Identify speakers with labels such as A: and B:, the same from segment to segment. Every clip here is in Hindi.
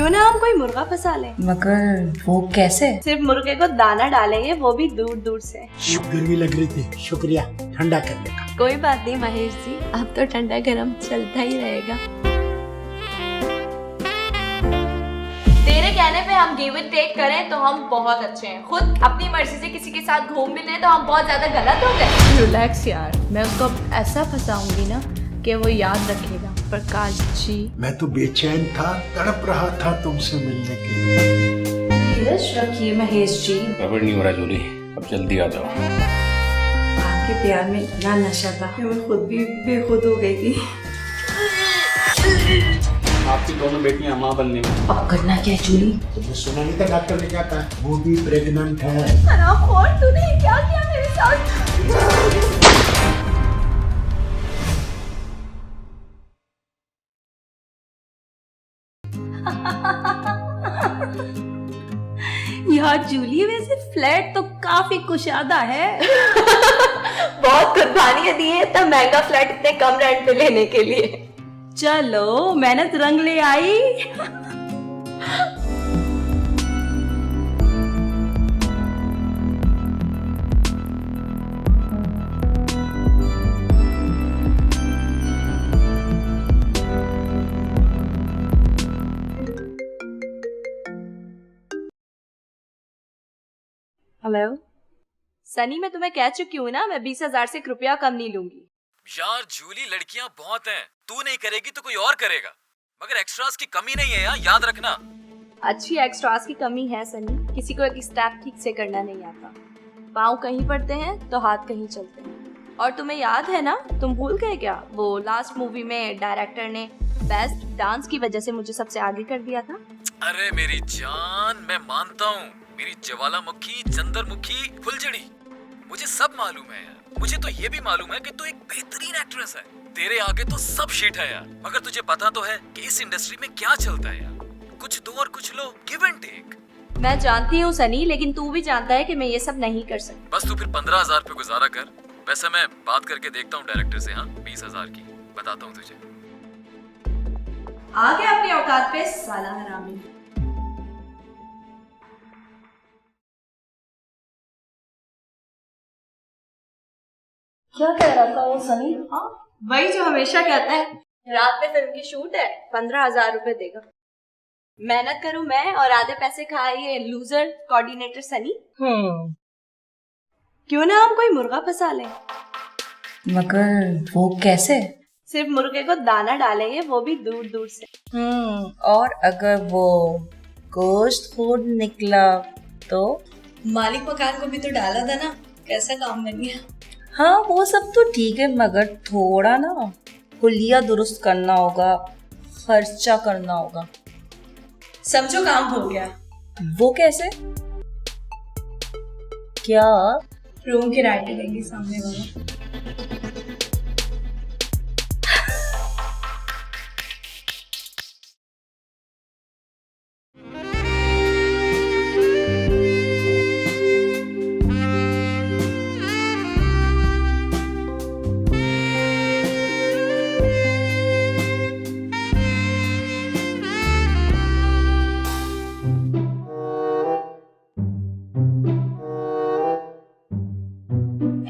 A: क्यों ना हम कोई मुर्गा फंसा लें।
B: मगर वो कैसे?
A: सिर्फ मुर्गे को दाना डालेंगे, वो भी दूर दूर से।
C: गर्मी लग रही थी, शुक्रिया ठंडा करने का।
A: कोई बात नहीं महेश जी, अब तो ठंडा गरम चलता ही रहेगा। तेरे कहने पे हम गिव एंड टेक करें तो हम बहुत अच्छे हैं। खुद अपनी मर्जी से किसी के साथ घूम भी लें तो हम बहुत ज्यादा गलत हो गए। रिलैक्स यार, मैं उसको ऐसा फंसाऊंगी ना कि वो याद रखेगा। प्रकाश जी,
C: मैं तो बेचैन था, तड़प रहा था तुमसे मिलने के लिए।
A: धीरज रखिए महेश जी।
D: गड़बड़ नहीं हो रहा जूली, अब जल्दी आ जाओ।
A: आपके प्यार में इतना नशा था कि मैं खुद भी बेखुद हो गई थी।
D: आपकी दोनों बेटियां माँ बनने में।
B: अब करना क्या है जूली?
C: तुमने सुना नहीं था डॉक्टर ने क्या कहा? वो भी प्रेग्नेंट है।
A: हरामखोर, तूने क्या किया मेरे साथ? यार जूली, वैसे फ्लैट तो काफी कुशादा है। बहुत कुर्बानियां दी है इतना महंगा फ्लैट इतने कम रेंट पे लेने के लिए। चलो मेहनत रंग ले आई। हेलो सनी, मैं तुम्हें कह चुकी हूँ ना, मैं 20,000 से रुपया कम नहीं लूंगी।
E: यार जूली, लड़कियां बहुत हैं, तू नहीं करेगी तो कोई और करेगा। मगर एक्स्ट्रास की कमी नहीं है यार, याद रखना।
A: अच्छी एक्स्ट्रास की कमी है सनी, किसी को एक स्टेप ठीक से करना नहीं आता। पाँव कहीं पड़ते हैं तो हाथ कहीं चलते हैं। और तुम्हें याद है ना, तुम भूल गए क्या, वो लास्ट मूवी में डायरेक्टर ने बेस्ट डांस की वजह से मुझे सबसे आगे कर दिया था।
E: अरे मेरी जान, मैं मानता हूँ, मेरी ज्वालामुखी, चंद्रमुखी, फुलझड़ी, मुझे सब मालूम है यार। मुझे तो ये भी मालूम है कि तू एक बेहतरीन एक्ट्रेस है। तेरे आगे तो सब शीट है यार। मगर तुझे पता तो है कि इस इंडस्ट्री में क्या चलता है यार, कुछ दो और कुछ लो, गिव एंड टेक।
A: मैं जानती हूँ सनी, लेकिन तू भी जानता है कि मैं ये सब नहीं कर सकती।
E: बस तू फिर 15,000 पे गुजारा कर। वैसे मैं बात करके देखता हूँ डायरेक्टर से। हाँ, 20,000 की बताता हूँ तुझे।
A: आ गया अपनी औकात पे साला हरामी। क्या कह रहा था वो सनी? हाँ वही जो हमेशा कहता है, रात में फिल्म की शूट है, 15,000 रुपए देगा। मेहनत करूं मैं और आधे पैसे खाए ये लूजर कोऑर्डिनेटर सनी। क्यों ना हम कोई मुर्गा फंसा लें।
B: मगर वो कैसे?
A: सिर्फ मुर्गे को दाना डालेंगे, वो भी दूर दूर से।
B: और अगर वो गोश्त खुद निकला तो?
A: मालिक मकान को भी तो डाला था ना, कैसा काम बन गया।
B: हाँ वो सब तो ठीक है, मगर थोड़ा ना हुलिया दुरुस्त करना होगा, खर्चा करना होगा।
A: समझो काम हो गया।
B: वो कैसे? क्या?
A: रूम किराए पे देंगे सामने वाला।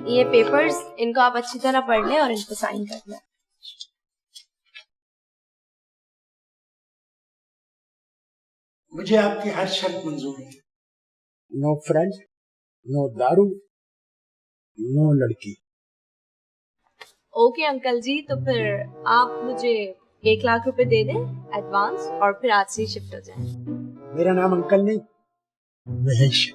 A: ये पेपर्स, इनको आप अच्छी तरह पढ़ लें और इन पर साइन कर लें।
C: मुझे आपकी हर शर्त मंजूर है। नो फ्रेंड, नो दारू, नो लड़की।
A: ओके अंकल जी, तो फिर आप मुझे 1,00,000 रुपए दे दें एडवांस, और फिर आज से ही शिफ्ट हो जाए।
C: मेरा नाम अंकल नहीं, महेश।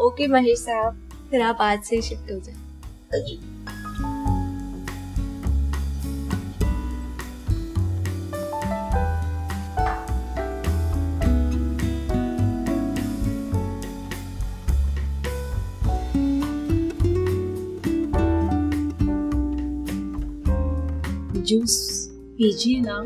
A: ओके महेश साहब, फिर आप आज से ही शिफ्ट हो जाए।
B: जूस पीजिए ना।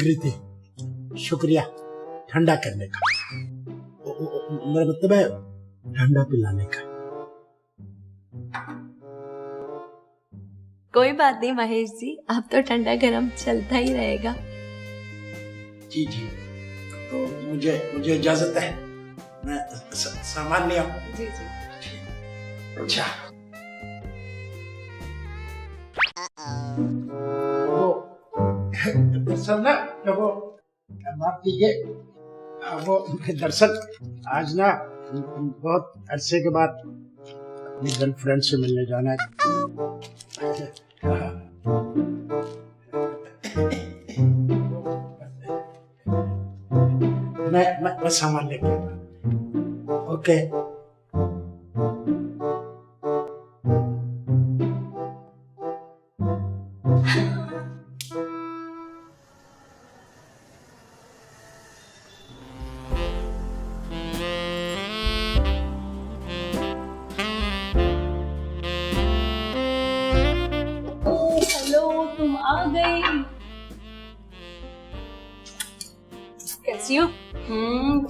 C: प्रीति, शुक्रिया ठंडा करने का। मेरा मतलब है ठंडा पिलाने का।
A: कोई बात नहीं महेश जी, अब तो ठंडा गरम चलता ही रहेगा।
C: जी जी, तो मुझे इजाजत है, मैं सामान ले आऊं।
A: जी जी।
C: अच्छा, वो दरअसल ना वो माफ कीजिए, वो दरअसल आज ना बहुत अरसे के बाद अपनी गर्लफ्रेंड से मिलने जाना है। मैं सामान लेके आता। ओके।
A: हेलो, तुम आ गई। कैसी हो?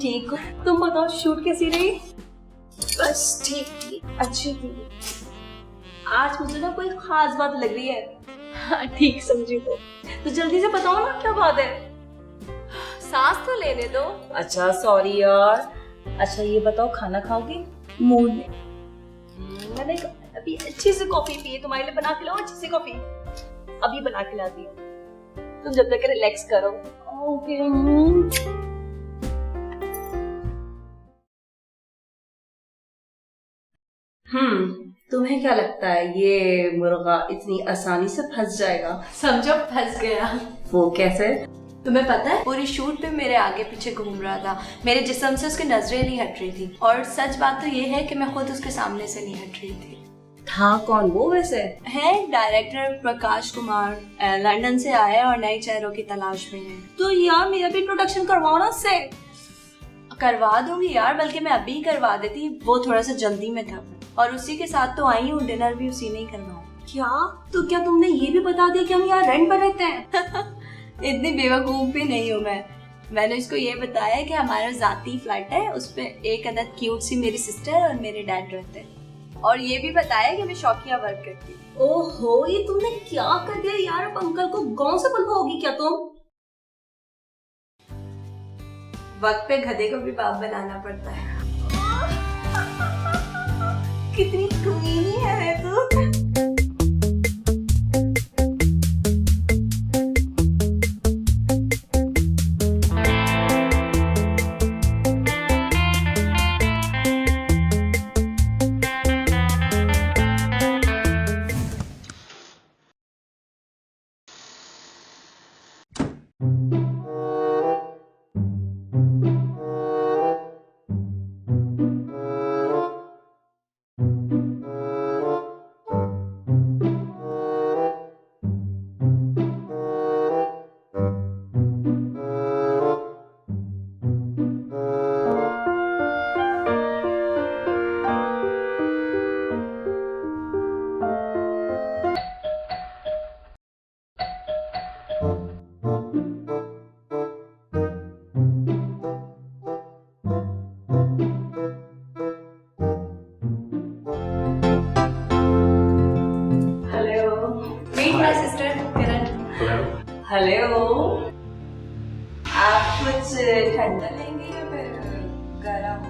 A: ठीक हो। तुम बताओ शूट कैसी रही? बस ठीक थी, अच्छी थी। आज मुझे ना कोई खास बात लग रही है। हाँ ठीक समझी तो जल्दी से बताओ ना क्या बात है। सांस तो लेने दो।
B: अच्छा सॉरी यार। अच्छा ये बताओ, खाना खाओगे?
A: मूड में। मैंने अभी अच्छी सी कॉफी पी है, तुम्हारे लिए बना के लाओ अच्छी सी कॉफी। अभी बना के लाती हूँ, तुम जब तक रिलैक्स करो। ओके।
B: तुम्हें क्या लगता है ये मुर्गा इतनी आसानी से फंस जाएगा?
A: समझो फंस गया।
B: वो कैसे?
A: तुम्हें पता है पूरी शूट पे मेरे आगे पीछे घूम रहा था, मेरे जिस्म से उसकी नजरें नहीं हट रही थी। और सच बात तो ये है कि मैं खुद उसके सामने से नहीं हट रही थी।
B: था कौन वो वैसे?
A: है डायरेक्टर प्रकाश कुमार, लंदन से आए और नए चेहरों की तलाश में है।
B: तो यार मेरा भी इंट्रोडक्शन करवाओ ना उससे।
A: करवा दूंगी यार, बल्कि मैं अभी करवा देती, वो थोड़ा सा जल्दी में था और उसी के साथ तो आई हूँ, डिनर भी उसी ने ही करवाऊँ।
B: क्या? तो क्या तुमने ये भी बता दिया कि हम यहाँ रेंट पर रहते हैं?
A: इतनी बेवकूफ भी नहीं हूँ मैं। मैंने उसको ये बताया कि हमारा जाती फ्लैट है, उस पे एक अदद क्यूट सी मेरी सिस्टर और मेरे डैड रहते हैं। और ये भी बताया कि मैं शौकिया वर्क करती हूँ।
B: ओहो, ये तुमने क्या कर दिया यार। अब अंकल को गांव से बुलवाओगी क्या तुम?
A: वक्त पे गधे को भी बाप बनाना पड़ता है। कितनी कमीनी है तू।
B: हेलो, आप कुछ ठंडा लेंगे या फिर गरम?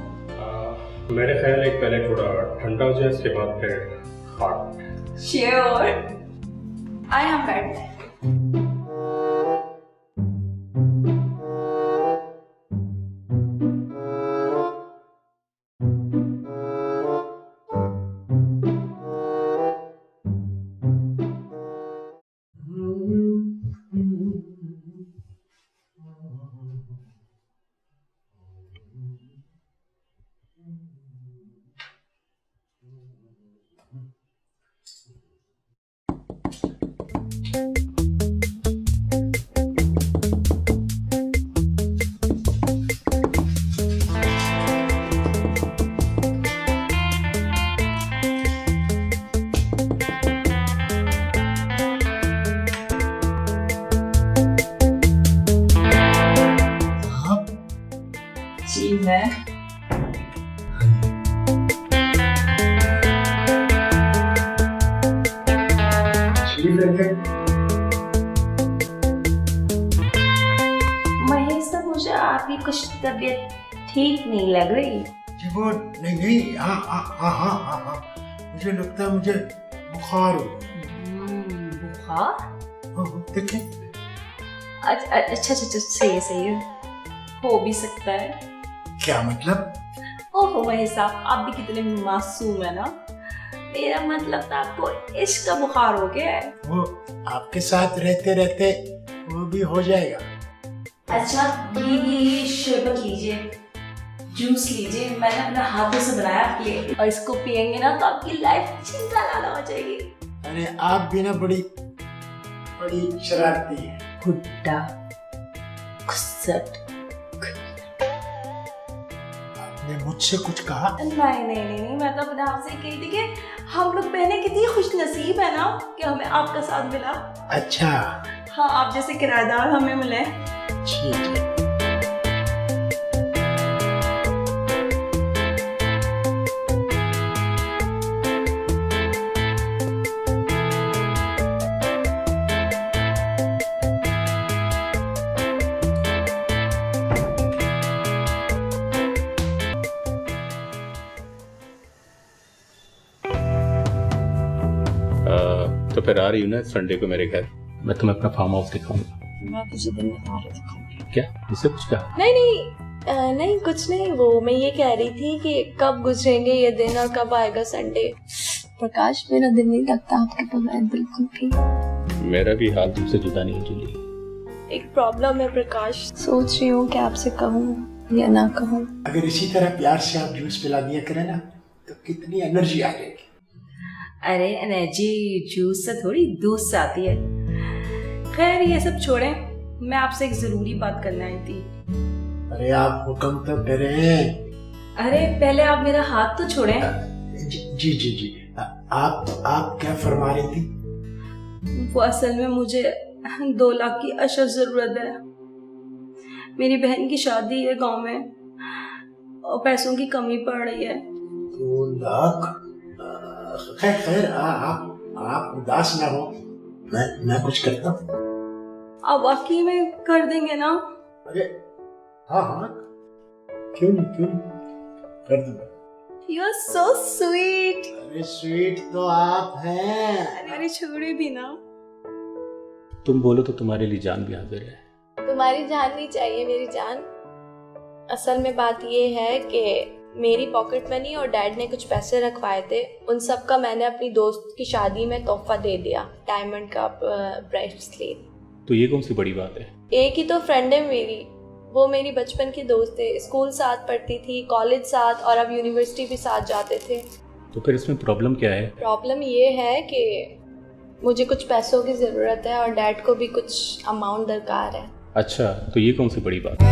D: मेरे ख्याल एक पहले थोड़ा ठंडा हो जाए, इसके बाद फिर हॉट।
B: श्योर।
A: आई एम बैठ।
B: जी मैं
C: शरीफ रखे।
B: महेश साहब, मुझे आपकी कुछ तबीयत ठीक नहीं लग रही।
C: जी वो नहीं, हाँ हाँ हाँ हाँ हाँ हाँ, मुझे लगता है मुझे बुखार हो।
B: बुखार?
C: हाँ, देखें।
B: अच्छा, सही है, हो भी सकता है।
C: क्या मतलब?
B: ओहो महेश साहब, आप भी कितने मासूम है ना। मेरा मतलब था आपको इश्क का बुखार हो गया है।
C: वो आपके साथ रहते रहते वो भी हो जाएगा।
B: अच्छा, ये शरबत लीजिए, जूस लीजिए, मैंने अपने हाथों से बनाया आपके लिए, और इसको पियेंगे ना तो आपकी लाइफ चिंता लाना हो जाएगी।
C: अरे आप भी ना बड़ी शरारती है।
B: हुड्डा, खुसट।
C: आपने मुझसे कुछ कहा?
B: नहीं, मैं तो अपने आप से ही कही थी कि हम लोग बहनें कितनी खुश नसीब है ना कि हमें आपका साथ मिला।
C: अच्छा,
B: हाँ, आप जैसे किराएदार हमें मिले।
C: ठीक है।
D: तो फिर आ रही हूँ ना संडे को मेरे घर, मैं तुम्हें अपना फार्म हाउस दिखाऊंगा।
B: मैं तुझे दिन में तारे दिखाऊंगी।
D: क्या इससे कुछ कहा?
A: नहीं कुछ नहीं। वो मैं ये कह रही थी कि कब गुजरेंगे ये दिन और कब आएगा संडे। प्रकाश, मेरा दिन नहीं लगता आपके बगैर बिल्कुल भी।
D: मेरा भी हाल तुमसे जुदा नहीं जूली।
A: एक प्रॉब्लम है प्रकाश, सोच रही हूँ कि आपसे कहूँ या ना कहूँ।
C: अगर इसी तरह प्यार से आप जूस पिला दिया करें ना तो कितनी एनर्जी आ जाएगी।
B: अरे एनर्जी जूस से थोड़ी दूध से आती है। खैर ये सब छोड़ें, मैं आपसे एक जरूरी बात करना आई थी।
C: अरे आप हुक्म तो करें।
B: अरे पहले आप मेरा हाथ तो छोड़ें।
C: जी आप क्या फरमा रही थी?
B: वो असल में मुझे 2 लाख की अशद जरूरत है। मेरी बहन की शादी है गांव में और पैसों की कमी पड़ रही है।
C: 2 लाख? खैर आप उदास ना हो, मैं कुछ करता हूँ।
B: आप वाकई में कर देंगे ना?
C: अरे हाँ, क्यों नहीं कर दूंगा।
A: You are so sweet.
C: अरे स्वीट तो आप हैं।
A: अरे छोड़े भी ना।
D: तुम बोलो तो तुम्हारे लिए जान भी हाजिर है।
A: तुम्हारी जान नहीं चाहिए मेरी जान। असल में बात ये है कि मेरी पॉकेट मनी और डैड ने कुछ पैसे रखवाए थे, उन सब का मैंने अपनी दोस्त की शादी में तोहफा दे दिया, डायमंड का ब्रेसलेट।
D: तो ये कौन सी बड़ी बात है?
A: एक ही तो फ्रेंड है मेरी, वो मेरी बचपन की दोस्त है। स्कूल साथ पढ़ती थी, कॉलेज साथ, और अब यूनिवर्सिटी भी साथ जाते थे।
D: तो फिर इसमें प्रॉब्लम क्या है?
A: प्रॉब्लम ये है कि मुझे कुछ पैसों की ज़रूरत है और डैड को भी कुछ अमाउंट दरकार है।
D: अच्छा, तो ये कौन सी बड़ी बात है?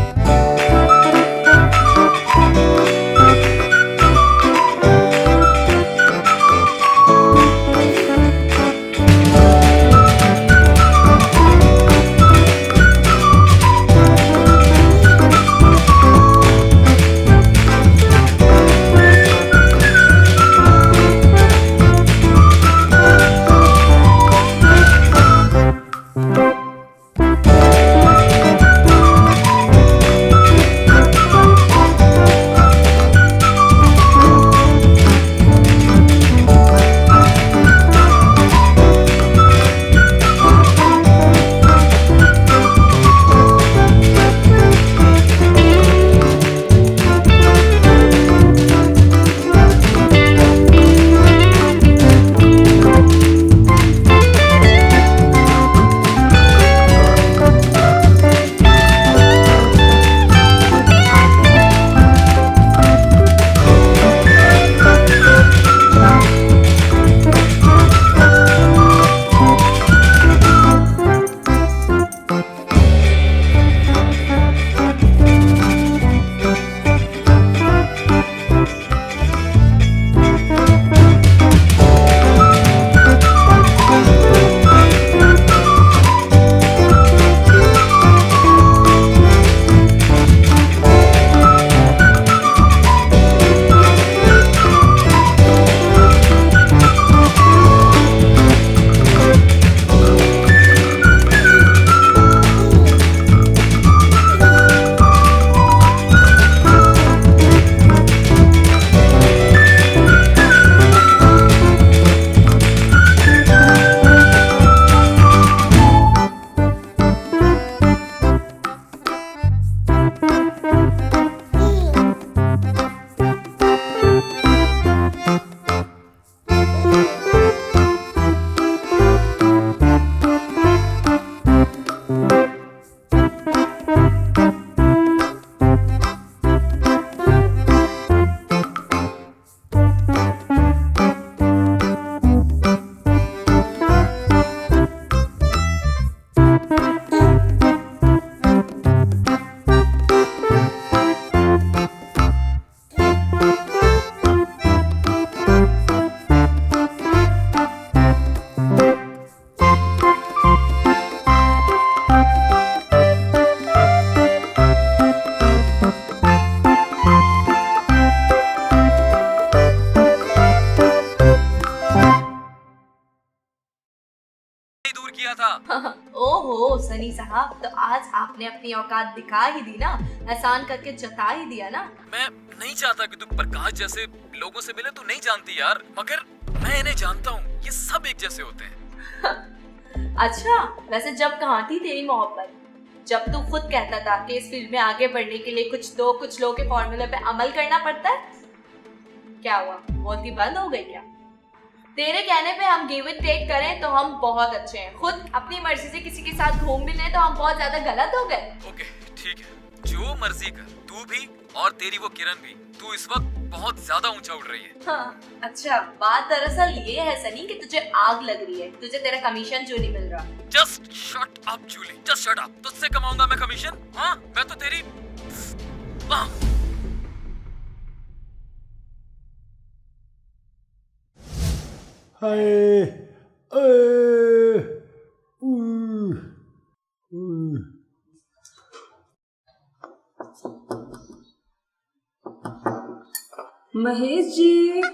E: दूर किया था।
A: ओहो सनी साहब, तो आज आपने अपनी औकात दिखा ही दी ना, एहसान करके जता ही दिया ना।
E: मैं नहीं चाहता कि तू प्रकाश जैसे लोगों से मिले, तू नहीं जानती यार, मगर मैं इन्हें जानता हूँ, ये सब एक जैसे होते हैं।
A: अच्छा, वैसे जब कहाँ थी तेरी मोहब्बत, जब तू खुद कहता था कि इस फील्ड में आगे बढ़ने के लिए कुछ लोगों के फॉर्मूले पे अमल करना पड़ता है? क्या हुआ, बोलती बंद हो गई क्या? तेरे कहने पे हम गिव एंड टेक करें तो हम बहुत अच्छे हैं, खुद अपनी मर्जी से किसी के साथ घूम भी लें तो हम बहुत ज्यादा गलत हो गए।
E: ओके ठीक है, जो मर्जी कर, तू भी और तेरी वो किरण भी, तू इस वक्त बहुत ज्यादा ऊंचा उड़ रही है।
A: हाँ, अच्छा बात दरअसल ये है सनी कि तुझे आग लग रही है, तुझे तेरा कमीशन जो नहीं मिल रहा।
E: Just shut up Julie, just shut up. तुझसे कमाऊंगा मैं कमीशन? हाँ, मैं तो तेरी
C: हाय
B: महेश जी,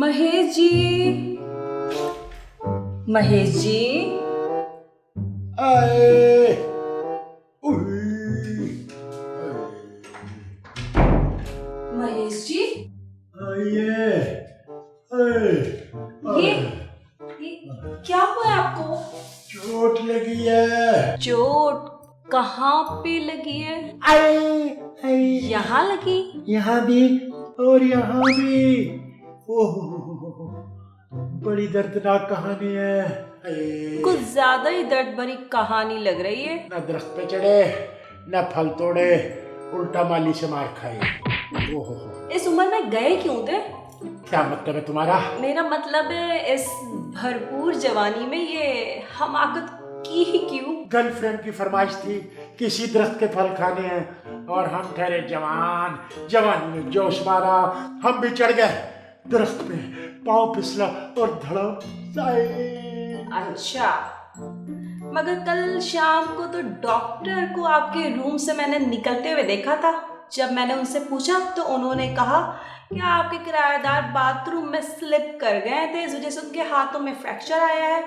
B: महेश जी, महेश जी, महेश जी, ये क्या हुआ है आपको?
C: चोट लगी है।
B: चोट कहाँ पे लगी है? यहाँ लगी?
C: यहाँ भी और यहाँ भी। ओह, बड़ी दर्दनाक कहानी है।
B: कुछ ज्यादा ही दर्द भरी कहानी लग रही है।
C: न दरख्त पे चढ़े, न फल तोड़े, उल्टा माली से मार खाए। ओहो,
B: इस उम्र में गए क्यों थे?
C: क्या मतलब है तुम्हारा?
B: मेरा मतलब है इस भरपूर जवानी में ये हमाकत की ही क्यों?
C: गर्लफ्रेंड की फरमाइश थी, किसी दरख्त के फल खाने हैं और हम ठहरे जवान, जवानी में जोश मारा, हम भी चढ़ गए दरख्त पे, पाँव फिसला और धड़क जाए।
B: अच्छा, मगर कल शाम को तो डॉक्टर को आपके रूम से मैंने निकलते हुए देखा था। जब मैंने उनसे पूछा तो उन्होंने कहा कि आपके किराएदार बाथरूम में स्लिप कर गए थे, इस वजह से उनके हाथों में फ्रैक्चर आया है।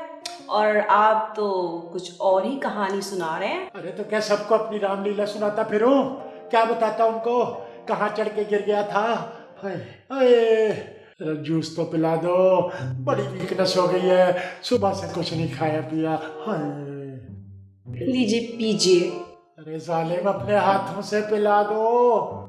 B: और आप तो कुछ और ही कहानी सुना रहे हैं।
C: अरे तो क्या सबको अपनी रामलीला सुनाता फिरूं? क्या बताता उनको कहाँ चढ़ के गिर गया था? हाय हाय, जूस तो पिला दो, बड़ी वीकनेस हो गई है, सुबह से कुछ नहीं खाया पिया। हाय,
B: लीजिए पीजिए।
C: अरे जालिम, अपने हाथों से पिला दो।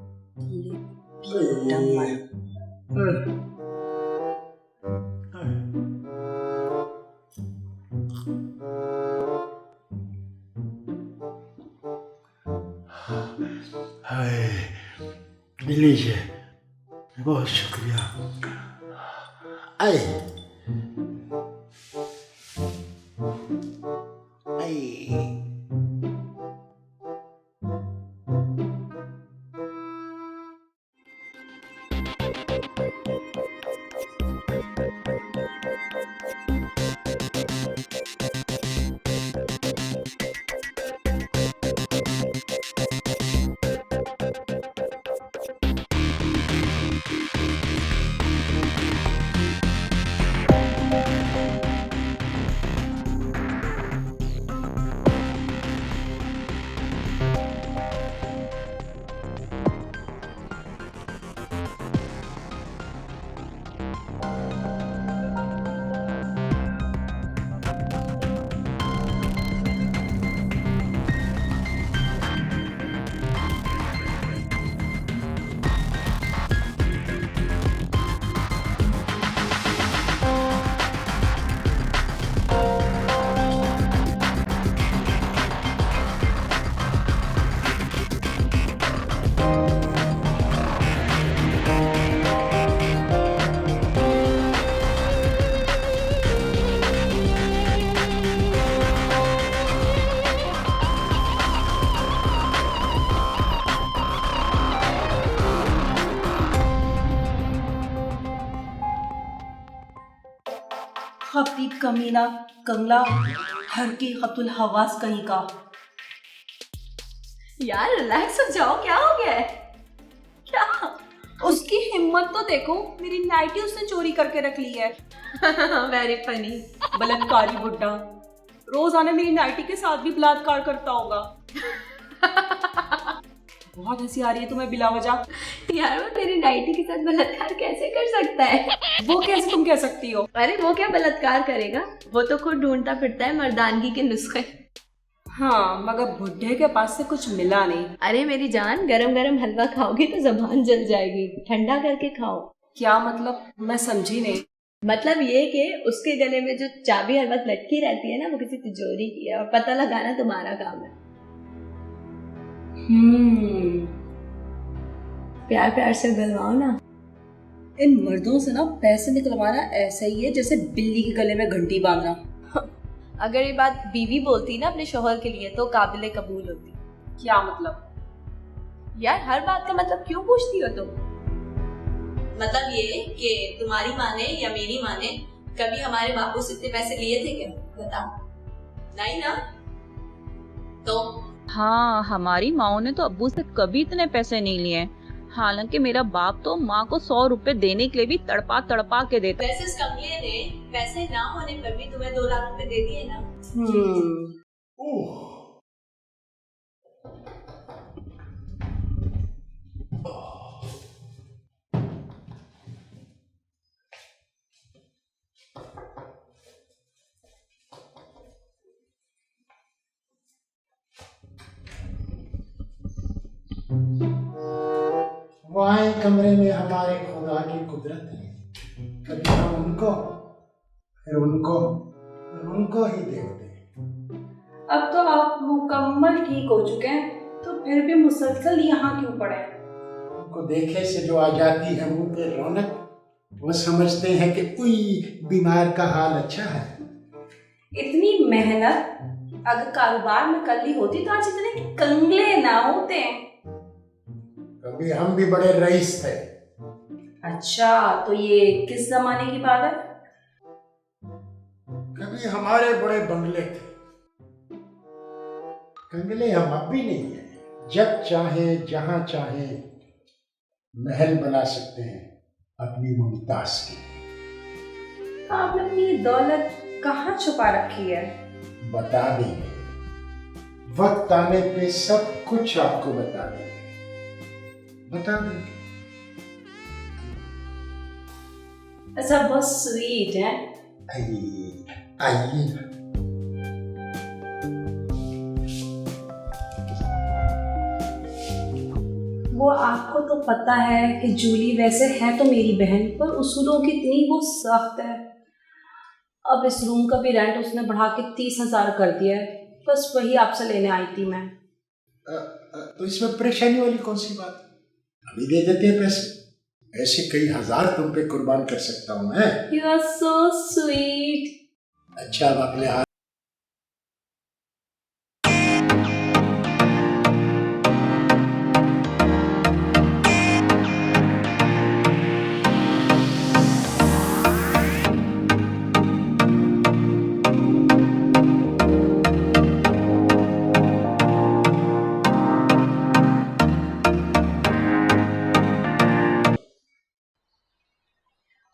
C: हाय, लीजिए, बहुत शुक्रिया। आए आए,
B: कमीना, कंगला, हर की खतुल हवास कहीं का।
A: यार रिलैक्स हो जाओ, क्या हो गया है? क्या?
B: उसकी हिम्मत तो देखो, मेरी नाइटी उसने चोरी करके रख ली है।
A: Very funny.
B: बलात्कारी बुड्ढा, रोज आने मेरी नाइटी के साथ भी बलात्कार करता होगा। बहुत हंसी आ रही है तुम्हें बिला वजह।
A: यार वो तेरी नाइटी के साथ बलात्कार कैसे कर सकता है?
B: वो कैसे तुम कह सकती हो?
A: अरे वो क्या बलात्कार करेगा, वो तो खुद ढूंढता फिरता है मर्दानगी के नुस्खे।
B: हाँ, मगर बुड्ढे के पास से कुछ मिला नहीं।
A: अरे मेरी जान, गरम गरम हलवा खाओगी तो जबान जल जाएगी, ठंडा करके खाओ।
B: क्या मतलब? मैं समझी नहीं।
A: मतलब ये कि उसके गले में जो चाबी हर वक्त लटकी रहती है ना, वो किसी तिजोरी की है और पता लगाना तुम्हारा काम है। प्यार प्यार से गलवाओ ना।
B: इन मर्दों से ना पैसे निकलवाना ऐसा ही है जैसे बिल्ली के गले में घंटी बांधना।
A: अगर ये बात बीवी बोलती ना अपने शोहर के लिए तो काबिले कबूल होती।
B: क्या मतलब?
A: यार हर बात का मतलब क्यों पूछती हो तुम? मतलब ये कि तुम्हारी माँ ने या मेरी माँ ने कभी हमारे बापू से इतने पैसे लिए थे क्या? बताओ। नहीं ना? तो
F: हाँ, हमारी माओ ने तो अब्बू से कभी इतने पैसे नहीं लिए। हालांकि मेरा बाप तो माँ को 100 रुपए देने के लिए भी तड़पा तड़पा के देता।
A: वैसे इस कमले ने पैसे ना होने पर भी तुम्हें 2 लाख रुपए दे दिए ना।
C: ओह, वहाँ कमरे में हमारे खुदा की कुदरत है। कभी हम उनको, फिर उनको, फिर उनको ही देखते हैं।
B: अब तो आप मुकम्मल ठीक हो चुके हैं, तो फिर भी मुसलसल यहाँ क्यों पड़े?
C: उनको देखे से जो आ जाती है मुंह पे रौनक, वो समझते हैं कि कोई बीमार का हाल अच्छा है।
B: इतनी मेहनत अगर कारोबार में कर ली होती तो आज इतने कंगले ना होते।
C: कभी हम भी बड़े रईस थे।
B: अच्छा, तो ये किस जमाने की बात है?
C: कभी हमारे बड़े बंगले थे। कंगले हम अब भी नहीं है। जब चाहे जहां चाहे महल बना सकते हैं अपनी मुमताज की।
B: आपने अपनी ये दौलत कहाँ छुपा रखी है?
C: बता देंगे, वक्त आने पे सब कुछ आपको बता देंगे। बता देंगे।
B: ऐसा बहुत स्वीट है।
C: आइए आइए ना।
B: वो आपको तो पता है कि जूली वैसे है तो मेरी बहन, पर उसूलों की इतनी वो सख्त है। अब इस रूम का भी रेंट उसने बढ़ा के 30,000 कर दिया है। बस वही आपसे लेने आई थी मैं।
C: तो इसमें परेशानी वाली कौन सी बात? अभी दे देते हैं पैसे। ऐसे कई हजार तुम पे कुर्बान कर सकता हूँ मैं।
B: You are so sweet.
C: अच्छा, अब अपने हाथ।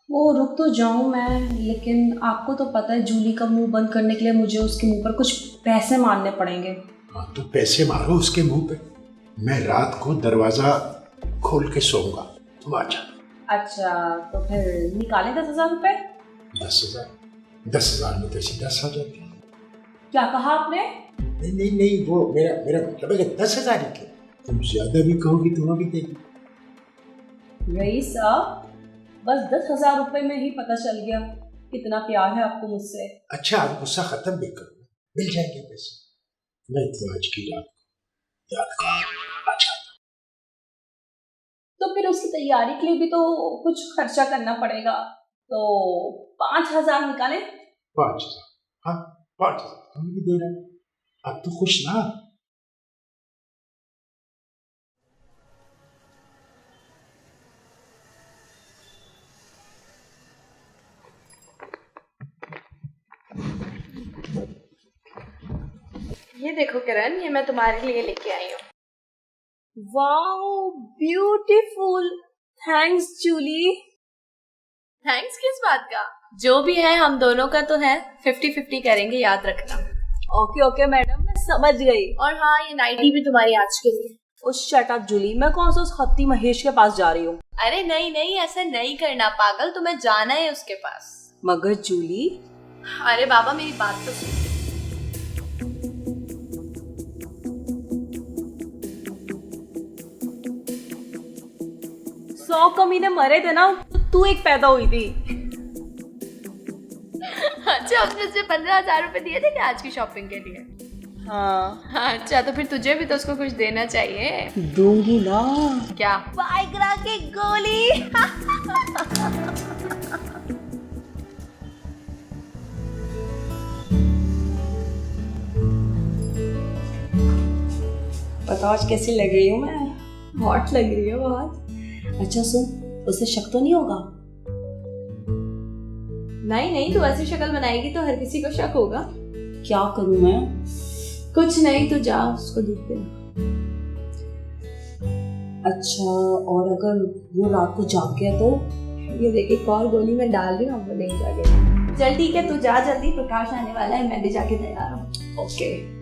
B: वो रुक तो जाऊं मैं, लेकिन आपको तो पता है जूली का मुंह बंद करने के लिए मुझे उसके मुंह पर कुछ पैसे मारने पड़ेंगे।
C: हाँ, तो पैसे मारो उसके मुंह पे। मैं रात को दरवाजा खोल के सोऊंगा, तुम आ जाना।
B: अच्छा, तो फिर निकालें 10,000 रुपए?
C: 10,000? 10,000 में तो ऐसी 10 आ जाती है।
B: क्या कहा आपने?
C: नहीं नहीं नहीं, वो मेरा मतलब है कि 10,000 ही क्यों, तुम ज्यादा भी कहोगी तो वो भी देगी।
B: रईस साहब, बस 10,000 रुपए में ही पता चल गया कितना प्यार है आपको मुझसे।
C: अच्छा, अब गुस्सा खत्म भी करो, मिल जाएंगे पैसे। मैं तो आज की रात को याद कर आ जाता।
B: तो फिर उसकी तैयारी के लिए भी तो कुछ खर्चा करना पड़ेगा, तो 5,000 निकालें?
C: 5,000? हाँ, 5,000 तुम्हें भी दे रहा हूँ। अब तो खुश ना?
A: ये देखो किरण, ये मैं तुम्हारे लिए लेके आई हूँ। Wow beautiful, thanks Julie. Thanks किस बात का? जो भी है हम दोनों का तो है, 50-50 करेंगे, याद रखना।
B: ओके ओके मैडम, मैं समझ गई।
A: और हाँ, ये नाइटी भी तुम्हारी आज के लिए।
B: ओ शट अप जूली, मैं कौन सा उस खत्ती महेश के पास जा रही हूँ?
A: अरे नहीं नहीं, ऐसा नहीं करना पागल, तुम्हें जाना है उसके पास।
B: मगर जूली,
A: अरे बाबा मेरी बात तो सुन।
B: सौ कमीने मरे थे ना, तो तू एक पैदा हुई थी।
A: अच्छा, उसने मुझे 15,000 रुपए दिए थे क्या आज की शॉपिंग के लिए?
B: हाँ
A: अच्छा, तो फिर तुझे भी तो उसको कुछ देना चाहिए।
B: दूंगी ना।
A: क्या?
B: वाइग्रा की गोली। बताओ आज कैसी लग रही हूँ मैं?
A: हॉट लग रही है बहुत।
B: अच्छा सुन, उसे शक तो नहीं होगा?
A: नहीं नहीं, तू ऐसी शक्ल बनाएगी तो हर किसी को शक होगा।
B: क्या करूँ मैं?
A: कुछ नहीं, तू जा उसको दूध देना।
B: अच्छा, और अगर वो रात को जाग गया तो?
A: ये देख, एक और गोली मैं डाल रही हूँ, अब वो नहीं जाएगा। चल ठीक है, तू जा जल्दी, प्रकाश आने वाला है, मैं भी जाके तैयार हूँ।
B: ओके।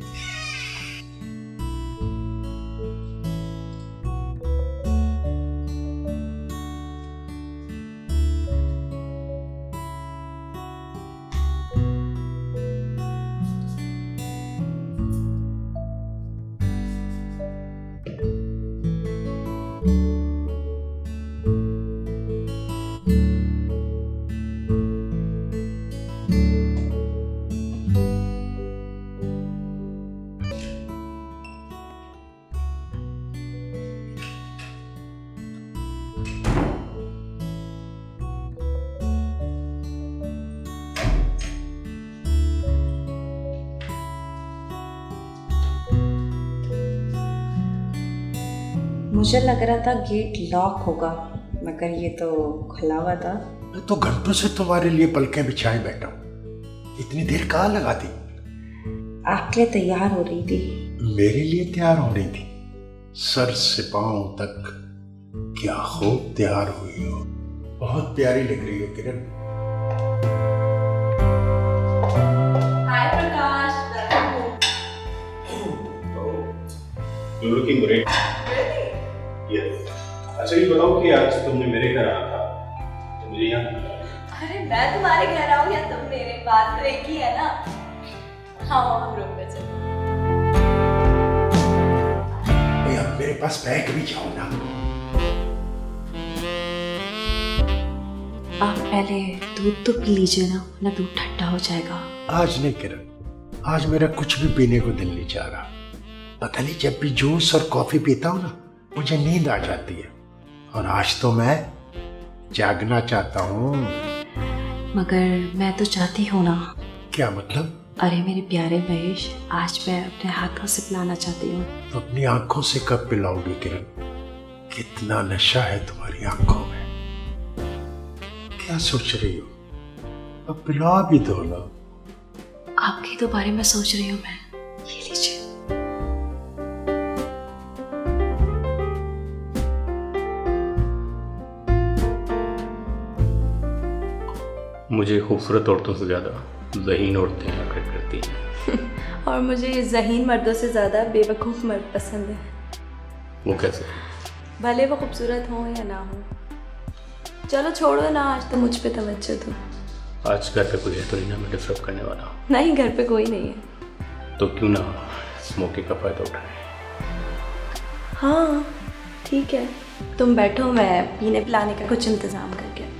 B: मुझे लग रहा था गेट लॉक होगा, मगर ये तो खुला हुआ था।
C: मैं तो घंटों से तुम्हारे लिए पलकें बिछाए बैठा हूँ, इतनी देर कहाँ लगा दी?
B: आपके लिए तैयार हो रही थी।
C: मेरे लिए तैयार हो रही थी? सर से पांव तक क्या खूब तैयार हुई हो, बहुत प्यारी लग रही हो किरण।
A: हाय प्रकाश।
D: You're looking great. Yes. अच्छा ये बताओ कि आज तुमने मेरे घर आना था, तो मुझे यहाँ बुलाया।
A: अरे मैं तुम्हारे घर आऊँ या तुम मेरे, बात तो एक ही है ना। हाँ हम रूम पे चलो।
C: अब मेरे पास बैठ भी जाओ ना।
B: आप पहले दूध तो पी लीजिए ना, वरना दूध ठंडा हो जाएगा।
C: आज नहीं किरण, आज मेरा कुछ भी पीने को दिल नहीं चाह रहा। पता नहीं, जब भी जूस और कॉफी पीता हूँ ना, मुझे नींद आ जाती है, और आज तो मैं जागना चाहता हूँ।
B: मगर मैं तो चाहती हूँ ना।
C: क्या मतलब?
B: अरे मेरे प्यारे महेश, आज मैं अपने हाथों से पिलाना चाहती हूँ।
C: तो अपनी आंखों से कब पिलाओगी किरण? कितना नशा है तुम्हारी आंखों में। क्या सोच रही हो? अब पिला भी दो ना।
B: आपके तो बारे में सोच रही हूँ मैं। ये लीजिए।
D: मुझे खूबसूरत औरतों से ज़्यादा ज़हीन औरतें अट्रैक्ट करती हैं।
A: और मुझे ये ज़हीन मर्दों से ज़्यादा बेवकूफ़ मर्द पसंद है।
D: वो कैसे?
A: भले वो खूबसूरत हो या ना हो। चलो छोड़ो ना, आज तो मुझ पे तवज्जो दो।
D: आज घर पे कोई है तो नहीं ना मैं डिस्टर्ब करने वाला?
A: नहीं, घर पे कोई नहीं है।
D: तो क्यों ना इस मौके का फ़ायदा उठाएं।
A: हाँ ठीक है, तुम बैठो, मैं पीने पिलाने का कुछ इंतज़ाम करके आती हूँ।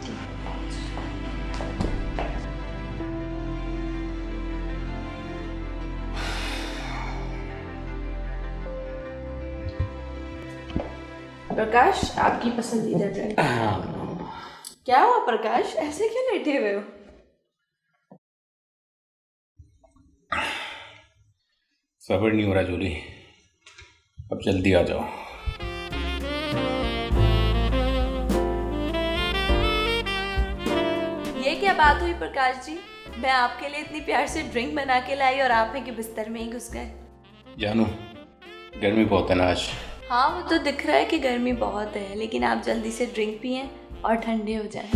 A: प्रकाश, आपकी पसंदीदा ड्रिंक। क्या हुआ प्रकाश, ऐसे क्यों लेटे हुए हो?
D: सब्र नहीं हो रहा जूली, अब जल्दी आ जाओ।
A: ये क्या बात हुई प्रकाश जी? मैं आपके लिए इतनी प्यार से ड्रिंक बना के लाई और आप हैं कि बिस्तर में ही घुस गए।
D: जानू, गर्मी बहुत है ना आज।
A: हाँ वो तो दिख रहा है कि गर्मी बहुत है, लेकिन आप जल्दी से ड्रिंक पिएं और ठंडे हो जाएं।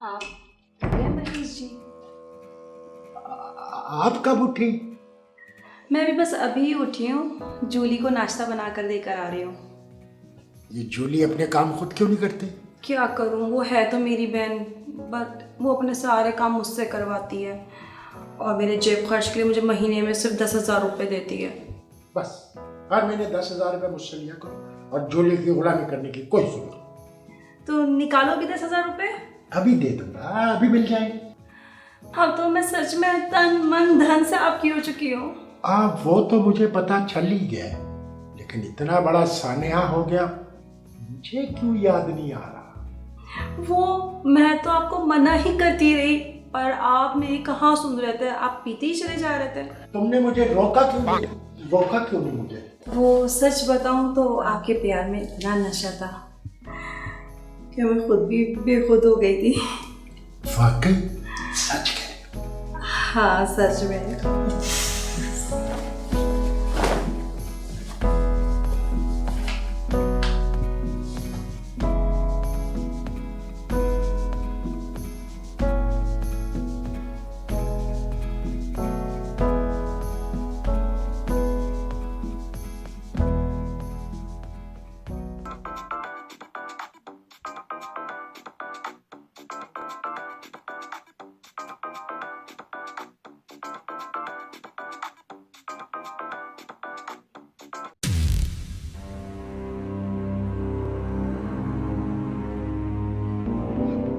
A: आप क्या मनीष जी?
C: आप कब उठी?
B: मैं भी बस अभी ही उठी हूँ, जूली को नाश्ता बना कर देकर आ रही हूँ।
C: ये जूली अपने काम खुद क्यों नहीं करते?
B: क्या करूँ, वो है तो मेरी बहन, बट वो अपने सारे काम मुझसे करवाती है और मेरे जेब खर्च के लिए मुझे महीने में सिर्फ 10,000 रुपये देती है।
C: बस हर महीने 10,000 रुपये मुझसे लिया करो और जूली की गुलामी करने की कोई जरूरत नहीं।
B: तो निकालोगे 10,000 रुपये?
C: अभी दे दूंगा, अभी मिल जाएंगे।
B: हाँ तो मैं सच में तन मन धन से आपकी हो चुकी हूँ।
C: वो तो मुझे पता चल ही गया है, लेकिन इतना बड़ा सानेहा हो गया, मुझे क्यों याद नहीं आ रहा?
B: वो मैं तो आपको मना ही करती रही, पर आप मेरी कहाँ सुन रहे थे, आप पीते ही चले जा रहे थे।
C: तुमने मुझे रोका क्यों नहीं? रोका क्यों नहीं मुझे?
B: वो सच बताऊँ तो आपके प्यार में इतना नशा था कि मैं खुद भी बेखुद हो गई थी।
C: वाकई सच कह?
B: हाँ सच में।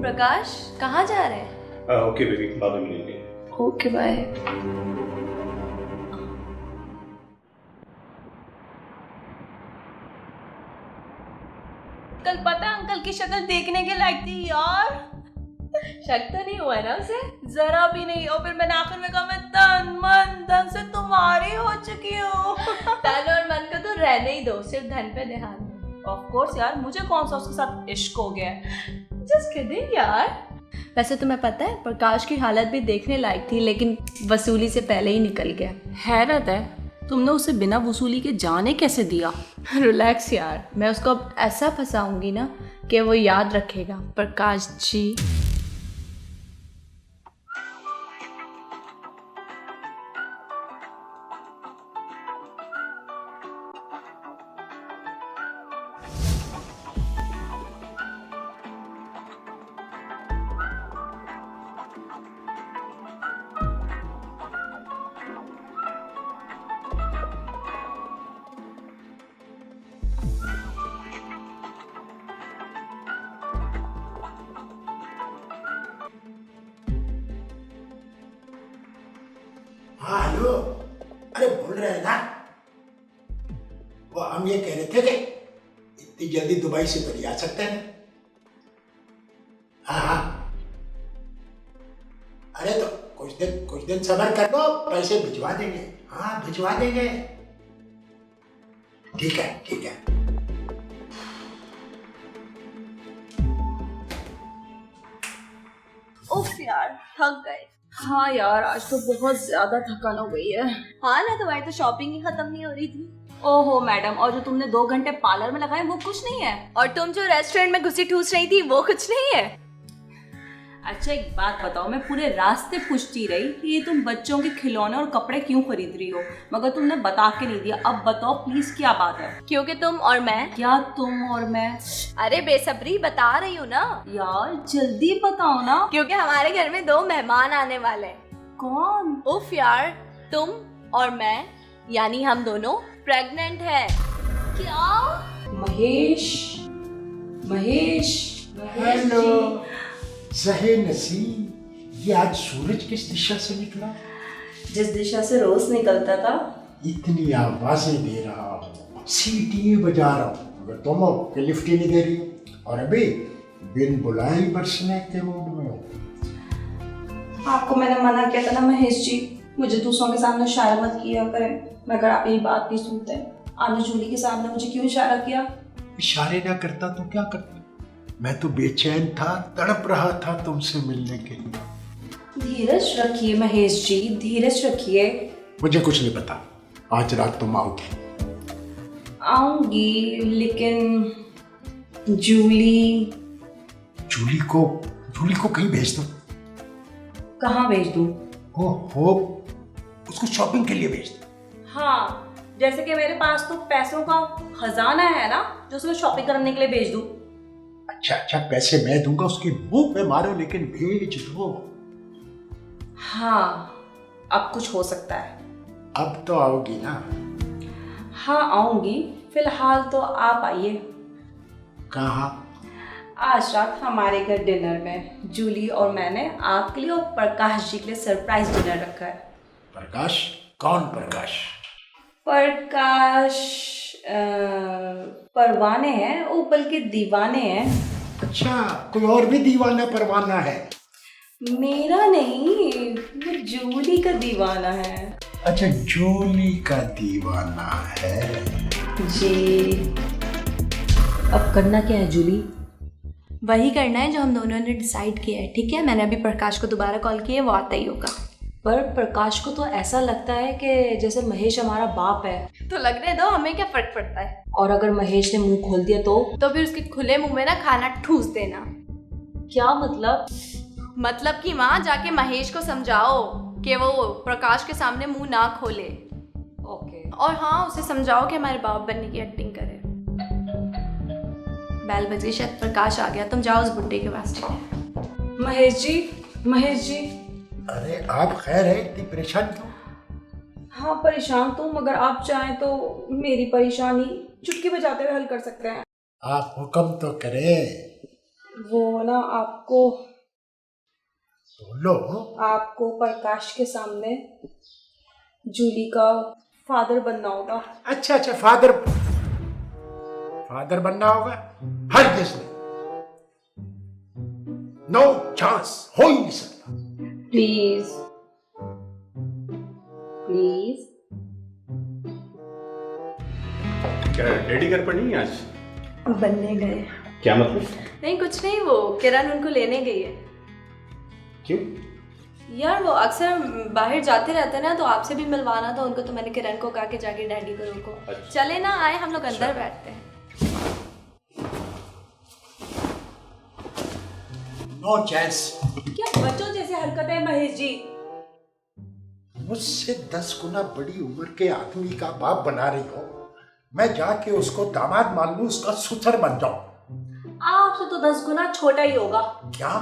A: प्रकाश कहाँ जा रहे हैं?
D: ओके बेबी, बाद में मिलेंगे।
A: Okay bye.
B: कल पता अंकल की शक्ल देखने के लायक थी यार।
A: शक तो नहीं हुआ ना उसे?
B: जरा भी नहीं। और फिर मैंने आखिर में कहा मैं तन मन धन से तुम्हारी हो चुकी हूँ।
A: तन और मन को तो रहने ही दो, सिर्फ धन पे ध्यान दो।
B: ऑफ कोर्स यार, मुझे कौन सा उसके साथ इश्क हो गया है।
A: जस्ट किडिंग यार। वैसे तुम्हें पता है प्रकाश की हालत भी देखने लायक थी, लेकिन वसूली से पहले ही निकल गया।
B: हैरत है, तुमने उसे बिना वसूली के जाने कैसे दिया?
A: रिलैक्स यार, मैं उसको अब ऐसा फंसाऊंगी ना कि वो याद रखेगा। प्रकाश जी
C: हाँ हेलो, अरे बोल रहे हैं ना, वो हम ये कह रहे थे कि इतनी जल्दी दुबई से तो नहीं आ सकते हैं। हाँ, अरे तो कुछ दिन सब्र कर लो, पैसे भिजवा देंगे। हाँ, भिजवा देंगे। ठीक है।
A: उफ यार, थक गए।
B: हाँ यार, आज तो बहुत ज्यादा थकान हो गई है।
A: हाँ ना, तुम्हारी तो शॉपिंग ही खत्म नहीं हो रही थी।
B: ओहो मैडम, और जो तुमने 2 घंटे पार्लर में लगाए वो कुछ नहीं है।
A: और तुम जो रेस्टोरेंट में घुसी ठूस रही थी वो कुछ नहीं है।
B: अच्छा एक बात बताओ, मैं पूरे रास्ते पूछती रही कि ये तुम बच्चों के खिलौने और कपड़े क्यों खरीद रही हो, मगर तुमने बता के नहीं दिया। अब बताओ प्लीज क्या बात है।
A: क्योंकि तुम और मैं।
B: क्या तुम और मैं?
A: अरे बेसब्री, बता रही हूँ ना
B: यार जल्दी बताओ ना।
A: क्योंकि हमारे घर में 2 मेहमान आने वाले हैं।
B: कौन?
A: उफ यार, तुम और मैं यानी हम दोनों प्रेग्नेंट है। क्या?
B: महेश।
C: हेलो सही नसीब, ये आज सूरज किस दिशा से निकला?
B: जिस दिशा से रोज निकलता था।
C: इतनी आवाजें दे रहा हूँ, सीटियां बजा रहा हूँ, मगर तुम हो कि लिफ्ट ही नहीं दे रही, और अभी बिन बुलाए ही बरसने के मूड में हो।
B: आपको मैंने मना किया था ना महेश जी, मुझे दूसरों के सामने इशारा मत किया करें, मगर आप ये बात नहीं सुनते। आपने जूली के सामने मुझे क्यों इशारा किया?
C: इशारे ना करता तो क्या करता? मैं तो बेचैन था, तड़प रहा था तुमसे मिलने के लिए।
B: धीरज रखिए महेश जी, धीरज रखिए।
C: मुझे कुछ नहीं पता, आज रात तुम आओगी?
B: आऊंगी, लेकिन जूली
C: को कहीं भेज दो।
B: कहाँ भेज दूँ?
C: हो उसको शॉपिंग के लिए भेज दो।
B: हाँ, जैसे कि मेरे पास तो पैसों का खजाना है ना, जो उसमें शॉपिंग करने के लिए भेज दूँ।
C: अच्छा, पैसे मैं दूंगा, उसके मुंह पे मारो, लेकिन भेज दो।
B: हाँ, अब कुछ हो सकता है।
C: अब तो आओगी ना?
B: हाँ आऊंगी, फिलहाल तो आप आइए।
C: कहाँ?
B: आज रात हमारे घर डिनर में जूली और मैंने आपके लिए और प्रकाश जी के लिए सरप्राइज डिनर रखा है।
C: प्रकाश? कौन प्रकाश?
B: प्रकाश परवाने हैं, वो बल्कि दीवाने हैं।
C: अच्छा, कोई और भी दीवाना परवाना है?
B: मेरा नहीं, वो जूली का दीवाना है।
C: अच्छा, जूली का दीवाना है
B: जी। अब करना क्या है जूली?
A: वही करना है जो हम दोनों ने डिसाइड किया है, ठीक है? मैंने अभी प्रकाश को दोबारा कॉल किया है, वो आता ही होगा।
B: पर प्रकाश को तो ऐसा लगता है कि जैसे महेश हमारा बाप है।
A: तो लगने दो, हमें क्या फर्क पड़ता है।
B: और अगर महेश ने मुंह खोल दिया तो
A: फिर उसके खुले मुंह में ना खाना ठूस देना।
B: क्या मतलब?
A: मतलब कि माँ जाके महेश को समझाओ कि वो प्रकाश के सामने मुंह ना खोले।
B: ओके।
A: और हाँ, उसे समझाओ कि हमारे बाप बनने की एक्टिंग करे। बैल बज गई, शायद प्रकाश आ गया। तुम जाओ उस बुड्ढे के पास।
B: महेश जी।
C: अरे आप खैर है? इतनी परेशान क्यों?
B: हाँ परेशान तो, मगर आप चाहें तो मेरी परेशानी चुटकी बजाते हुए हल कर सकते हैं।
C: आप हुक्म तो करें।
B: वो ना आपको
C: बोलो।
B: आपको प्रकाश के सामने जूली का फादर बनना होगा।
C: अच्छा, फादर बनना होगा? हरगिज़ नहीं, नो चांस, हो ही नहीं सकता।
B: प्लीज।
D: क्या रेडी कर पड़ी आज?
A: बनने गए।
D: क्या मतलब?
A: नहीं कुछ नहीं, वो किरण उनको लेने गई है।
D: क्यों?
A: यार वो अक्सर बाहर जाते रहते हैं ना, तो आपसे भी मिलवाना था उनको, तो मैंने किरण को कहा कि जाके डैडी को रोको।
D: अच्छा।
A: चले ना, आए हम लोग अंदर बैठते हैं।
C: No chance.
B: क्या बच्चों जैसे हरकत है महेश जी?
C: मुझसे 10 गुना बड़ी उम्र के आदमी का बाप बना रही हो, मैं जाके उसको दामाद मान लूं, उसका सुथर बन जाऊं।
B: आपसे तो 10 गुना छोटा ही होगा।
C: क्या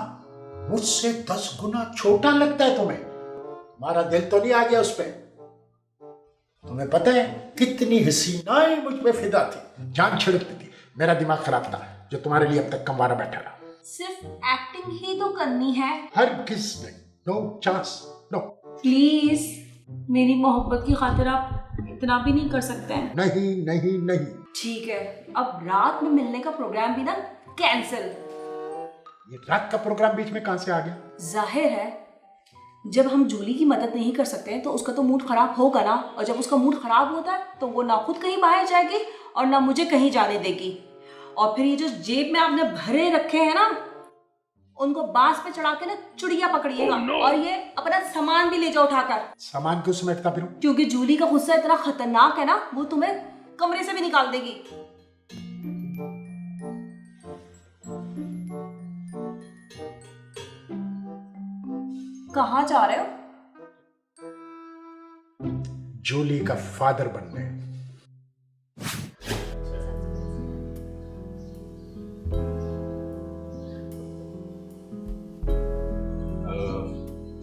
C: मुझसे 10 गुना छोटा लगता है तुम्हें? तुम्हारा दिल तो नहीं आ गया उस पे? तुम्हें पता है कितनी हसीनाएं मुझ पे फिदा थी, जान छिड़कती थी। मेरा दिमाग खराब था जो तुम्हारे लिए अब तक कमवारा बैठा रहा।
B: सिर्फ एक्टिंग ही तो करनी है।
C: हरगिज़ नहीं, नो चांस, नो।
B: प्लीज मेरी मोहब्बत की खातिर आप इतना भी नहीं कर सकते हैं?
C: नहीं नहीं नहीं।
B: ठीक है, अब रात में मिलने का प्रोग्राम भी ना कैंसिल।
C: ये रात का प्रोग्राम बीच में कहां से आ गया?
B: जाहिर है जब हम जूली की मदद नहीं कर सकते हैं तो उसका तो मूड खराब होगा ना, और जब उसका मूड खराब होता है तो वो ना खुद कहीं बाहर जाएगी और ना मुझे कहीं जाने देगी। और फिर ये जो जेब में आपने भरे रखे हैं ना, उनको बांस पे चढ़ा के ना चुड़िया पकड़िएगा। और ये अपना सामान भी ले जाओ उठाकर।
C: सामान क्यों समेटता फिरूं?
B: क्योंकि जूली का गुस्सा इतना खतरनाक है ना, वो तुम्हें कमरे से भी निकाल देगी। कहाँ जा रहे हो?
C: जूली का फादर बनने।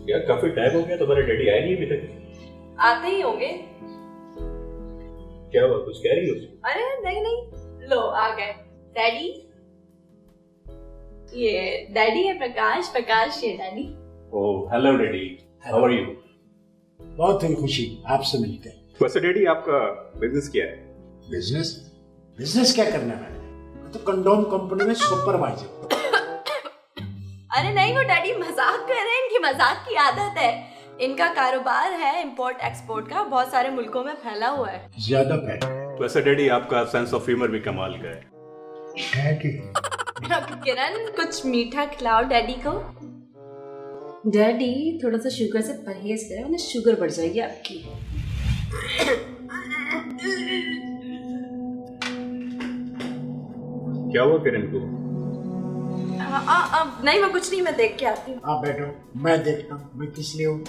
D: यार काफी टाइम हो गया, तुम्हारे डैडी आए नहीं अभी तक।
A: आते ही होंगे।
D: क्या हुआ, कुछ कह रही हो?
A: अरे नहीं नहीं, लो आ गए डैडी। ये डैडी है प्रकाश, प्रकाश ये daddy.
D: Oh hello daddy, how are you?
C: बहुत ही खुशी आपसे मिलकर।
D: वैसे डैडी आपका बिजनेस क्या है?
C: बिजनेस? बिजनेस क्या करना है? मैं तो कंडोम कंपनी में सुपरवाइजर।
A: अरे नहीं, वो डैडी मजाक कर रहे हैं, इनकी मजाक की आदत है। इनका कारोबार है इंपोर्ट एक्सपोर्ट का, बहुत सारे मुल्कों में फैला हुआ है।
C: ज्यादा पैसा।
D: वैसे डैडी आपका सेंस ऑफ ह्यूमर भी कमाल का है।
C: डैडी,
A: किरण कुछ मीठा खिलाओ डैडी को।
B: डैडी थोड़ा सा शुगर से परहेज करें वरना शुगर बढ़ जाएगी आपकी।
D: क्या हुआ किरण को?
A: नहीं मैं कुछ नहीं, मैं देख के आती हूँ।
C: आप बैठो, मैं देखता हूँ। मैं किस लिए हूँ?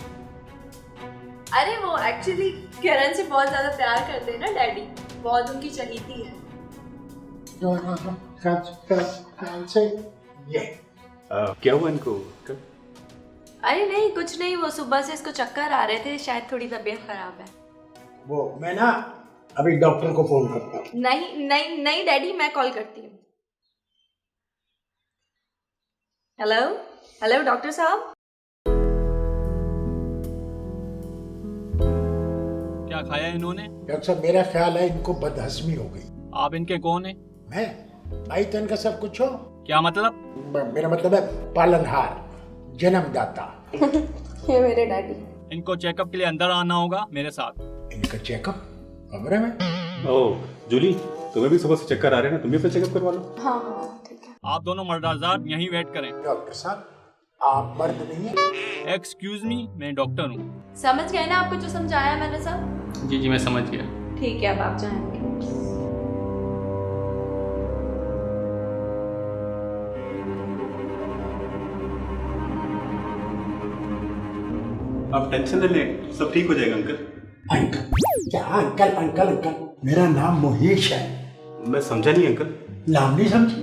A: अरे वो एक्चुअली किरण से बहुत ज्यादा प्यार करते हैं ना डैडी, बहुत उनकी चहीती है।
C: से ये
D: क्या हुआ इनको?
A: अरे नहीं कुछ नहीं, वो सुबह से इसको चक्कर आ रहे थे, शायद थोड़ी तबीयत खराब है।
C: वो मैं ना अभी डॉक्टर को फोन करता हूँ।
A: नहीं नहीं नहीं डैडी, मैं कॉल करती हूँ। हेलो हेलो डॉक्टर साहब।
G: क्या खाया इन्होंने?
C: डॉक्टर साहब मेरा ख्याल है इनको बदहजमी हो गई।
G: आप इनके कौन है?
C: मैं भाई तो इनका सब कुछ हो।
G: क्या मतलब?
C: मेरा मतलब है पालनहार, जन्मदाता।
A: ये मेरे डैडी।
G: इनको चेकअप के लिए अंदर आना होगा मेरे साथ।
C: इनका चेकअप कमरे में?
D: ओह जूली, तुम्हें भी सुबह से चक्कर आ रहे हैं ना, तुम भी अपना चेकअप करवा लो।
A: हाँ हाँ ठीक है।
G: आप दोनों मर्दाजात यहीं वेट करें।
C: डॉक्टर साहब आप मर्द नहीं है?
G: एक्सक्यूज मी, मैं डॉक्टर हूँ।
A: समझ गए ना आपको जो समझाया मैंने सब?
G: जी मैं समझ गया।
A: ठीक है अब आप जाएंगे।
D: आप टेंशन न लें, सब ठीक हो जाएगा अंकल।
C: अंकल? क्या अंकल अंकल अंकल? मेरा नाम मोहेश है।
D: मैं समझा नहीं अंकल।
C: नाम नहीं समझे?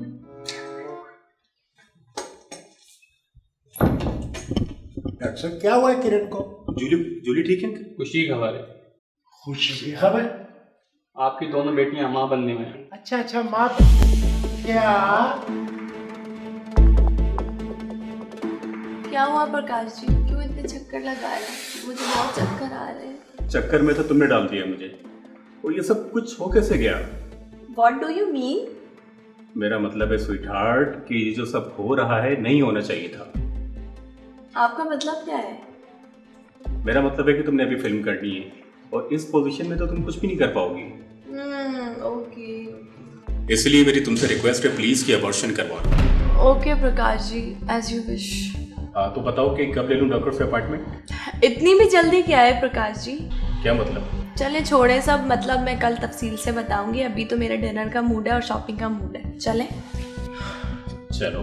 C: डॉक्टर साहब क्या हुआ है किरण को?
D: जूली ठीक है अंकल?
G: खुशी की खबर है,
C: खुशी की खबर?
G: आपकी दोनों बेटियां माँ बनने में हैं।
C: अच्छा अच्छा माँ।
A: क्या हुआ प्रकाश जी, क्यों इतने चक्कर लगा रहे हैं? मुझे बहुत चक्कर आ रहे हैं।
D: चक्कर में तो तुमने डाल दिया मुझे। और ये सब कुछ हो कैसे गया?
A: What do you mean?
D: मेरा मतलब है स्वीट हार्ट कि ये जो सब हो रहा है नहीं होना चाहिए था।
A: आपका मतलब क्या है?
D: मेरा मतलब है कि तुमने अभी फिल्म करनी है और इस पोजीशन में तो तुम कुछ भी नहीं कर पाओगी।
A: ओके
D: इसलिए मेरी तुमसे रिक्वेस्ट है प्लीज कि अबॉर्शन करवा लो।
A: Okay Prakash ji, as you wish.
D: हाँ तो बताओ कि कब ले लूँ डॉक्टर से अपॉइंटमेंट?
A: इतनी भी जल्दी क्या है प्रकाश जी?
D: क्या मतलब?
A: चले छोड़े सब, मतलब मैं कल तफसील से बताऊंगी। अभी तो मेरा डिनर का मूड है और शॉपिंग का मूड है। चले?
D: चलो।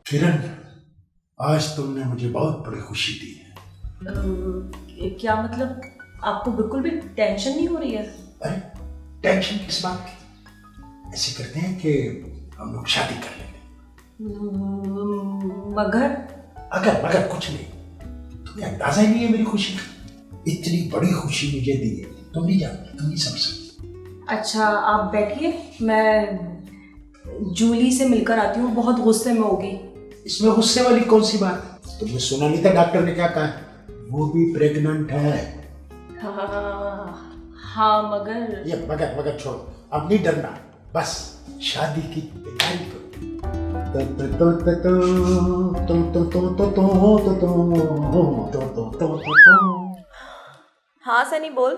C: किरण आज तुमने मुझे बहुत बड़ी खुशी दी है।
B: क्या मतलब? आपको बिल्कुल भी टेंशन नहीं हो रही है?
C: अरे टेंशन किस बात की? ऐसे करते हैं कि हम लोग शादी कर लेंगे।
B: मगर
C: मगर कुछ नहीं। तुम्हें अंदाजा ही नहीं है मेरी खुशी का। इतनी बड़ी खुशी मुझे दी है, तुम नहीं जानते, तुम नहीं समझ सकते।
B: अच्छा आप बैठिए, मैं जूली से मिलकर आती हूँ, बहुत गुस्से में होगी।
C: इसमें गुस्से वाली कौन सी बात है? तुमने सुना नहीं था डॉक्टर ने क्या कहा? वो भी प्रेग्नेंट है।
B: हाँ मगर
C: ये मगर छोड़ो, अब नहीं डरना, बस शादी की तैयारी करो।
A: हाँ सनी बोल,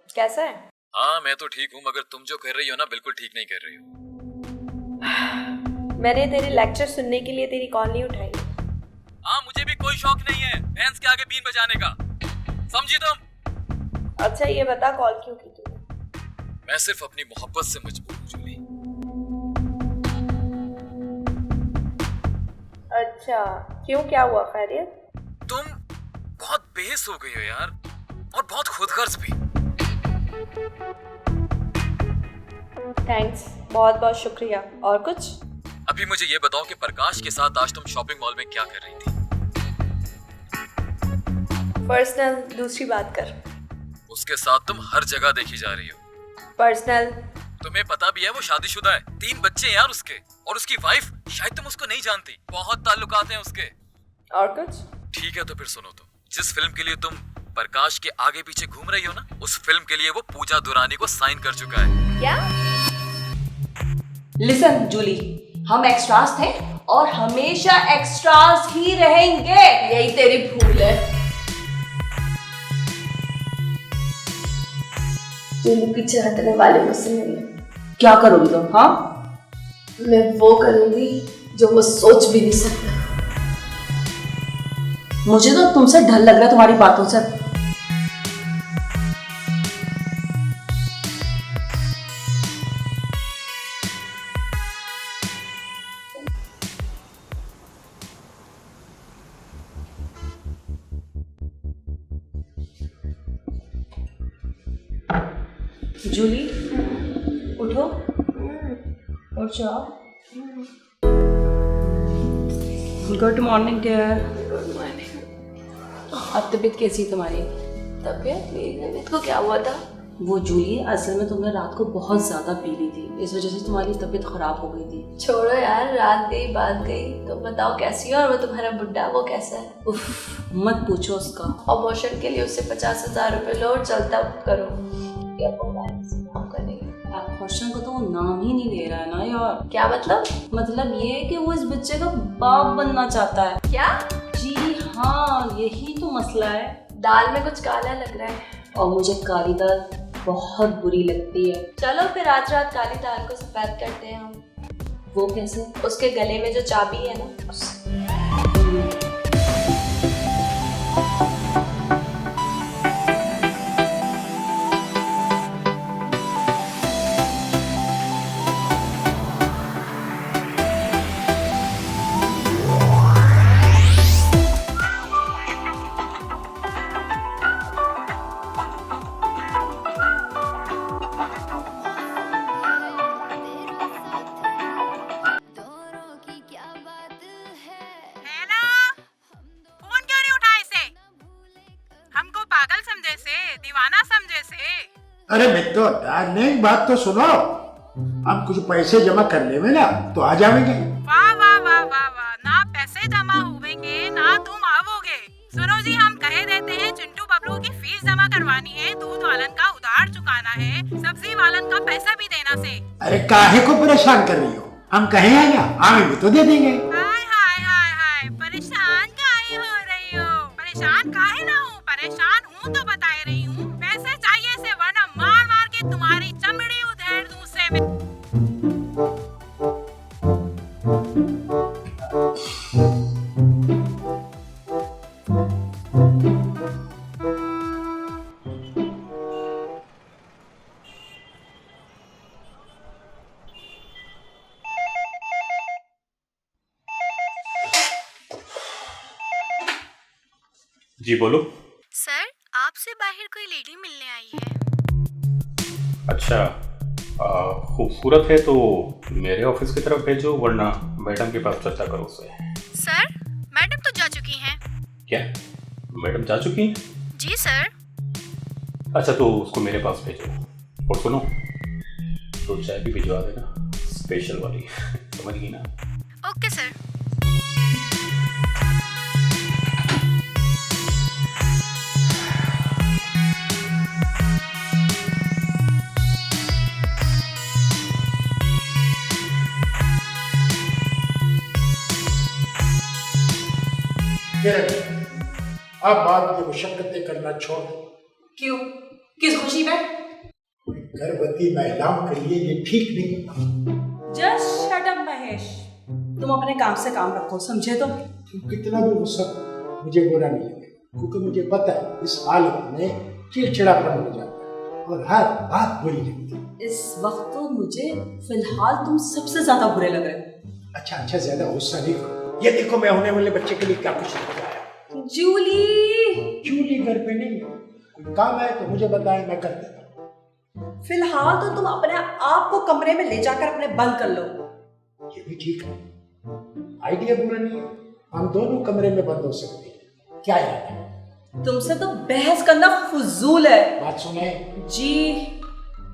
A: कैसा है?
E: हाँ मैं तो ठीक हूँ, मगर तुम जो कर रही हो ना बिल्कुल ठीक नहीं कर रही हो।
A: मैंने तेरे लेक्चर सुनने के लिए तेरी कॉल नहीं उठाई।
E: हाँ मुझे भी कोई शौक नहीं है भैंस के आगे बीन बजाने का, समझी तुम?
A: अच्छा ये बता कॉल क्यों की तूने?
E: मैं सिर्फ अपनी मोहब्बत से मजबूर हूँ जूली।
A: अच्छा क्यों, क्या हुआ, खैरियत?
E: तुम बहुत बेहस हो गई हो यार, और बहुत खुदगर्ज भी।
A: थैंक्स, बहुत बहुत शुक्रिया। और कुछ?
E: अभी मुझे ये बताओ कि प्रकाश के साथ आज तुम शॉपिंग मॉल में क्या कर रही थी?
A: पर्सनल, दूसरी बात कर।
E: उसके साथ तुम हर जगह देखी जा रही हो।
A: पर्सनल।
E: तुम्हें पता भी है वो शादीशुदा है, 3 बच्चे हैं यार उसके, और उसकी वाइफ, शायद तुम उसको नहीं जानती, बहुत ताल्लुकात हैं उसके।
A: और कुछ?
E: ठीक है तो फिर सुनो, तो जिस फिल्म के लिए तुम प्रकाश के आगे पीछे घूम रही हो ना, उस फिल्म के लिए वो पूजा दुरानी को साइन कर चुका है।
A: क्या?
B: लिसन जूली, हम एक्स्ट्रास थे और हमेशा एक्स्ट्रास ही रहेंगे।
A: यही तेरी भूल है। तेरे पीछे हटने वाले मुझसे नहीं है।
B: क्या करोगी तुम? हाँ,
A: मैं वो करूंगी जो वो सोच भी नहीं सकता।
B: मुझे तो तुमसे डर लग रहा है, तुम्हारी बातों से। जूली उठो, उठ जाओ। Good morning dear.
A: Good morning.
B: अब तबीयत कैसी है तुम्हारी?
A: तबीयत? मेरी तबीयत को क्या हुआ था?
B: वो जूली, असल में तुमने रात को बहुत ज्यादा पी ली थी, इस वजह से तुम्हारी तबीयत खराब हो गई थी।
A: छोड़ो यार, रात गई बात गई। तो बताओ कैसी है, और वो तुम्हारा बुड्ढा वो कैसा है?
B: उफ, मत पूछो उसका।
A: अबॉर्शन के लिए उससे 50,000 रुपए लो और चलता करो। क्या काम करेंगे?
B: अबॉर्शन को तो वो नाम ही नहीं ले रहा है ना यार।
A: क्या मतलब?
B: मतलब ये कि वो इस बच्चे का बाप बनना चाहता है।
A: क्या?
B: जी हाँ, यही तो मसला है।
A: दाल में कुछ काला लग रहा है।
B: और मुझे काली दाल बहुत बुरी लगती है।
A: चलो फिर आज रात काली दाल को सफेद करते हैं हम।
B: वो कैसे?
A: उसके गले में जो चाबी है ना, उससे।
C: अरे मित्रों, डार्लिंग बात तो सुनो, हम कुछ पैसे जमा कर लेंगे ना तो आ जाएंगे।
H: वाह वाह वाह वाह वाह, ना पैसे जमा होंगे ना तुम आओगे। सुनो जी, हम कह देते हैं चिंटू बबलू की फीस जमा करवानी है, दूध वालन का उधार चुकाना है, सब्जी वालन का पैसा भी देना से।
C: अरे काहे को परेशान कर रही हो, हम कहे हैं ना, आगे भी तो दे देंगे।
H: हाय हाय हाय हाय, परेशान काहे हो रही हो? परेशान काहे ना हो, परेशान हूँ तो बता रही हूँ। पैसे चाहिए से, वरना मार मार के तुम्हारी चमड़ी उधेड़ दूँ से मैं।
D: जी बोलो।
H: सर, आपसे बाहर कोई लेडी मिलने आई है।
D: अच्छा, खूबसूरत है तो मेरे ऑफिस की तरफ भेजो, वरना मैडम के पास चर्चा करो उससे।
H: सर, मैडम तो जा चुकी हैं।
D: क्या मैडम जा चुकी हैं?
H: जी सर।
D: अच्छा तो उसको मेरे पास भेजो। और सुनो, तो चाय भी भिजवा देना, स्पेशल वाली। समझ गई ना?
H: Okay sir.
C: किरण, अब आप ये मुशक्कतें करना छोड़ दो।
B: क्यों? किस खुशी में?
C: गर्भवती महिलाओं के लिए ये ठीक नहीं होता।
B: जस्ट शट अप महेश, तुम अपने काम से काम रखो, समझे? तो
C: तुम कितना भी गुस्सा करो, मुझे बुरा नहीं लगेगा, क्योंकि मुझे पता है इस हालत में चिड़चिड़ापन हो जाता है और हर बात बुरी लगती है।
B: इस वक्त तो मुझे फिलहाल तुम सबसे ज्यादा बुरे लग रहे हो।
C: अच्छा, ज्यादा गुस्सा नहीं करो। ये देखो मैं होने वाले बच्चे के लिए क्या कुछ लेकर आया। जूली घर पे नहीं है, कोई काम है तो मुझे बताएं, मैं कर देता हूँ।
B: फिलहाल तो तुम अपने आप को कमरे में ले जाकर अपने बंद कर लो।
C: ये भी ठीक है, आइडिया बुरा नहीं है, हम दोनों कमरे में बंद हो सकते हैं। क्या याद है?
B: तुमसे तो बहस करना फजूल है।
C: बात सुने
B: जी।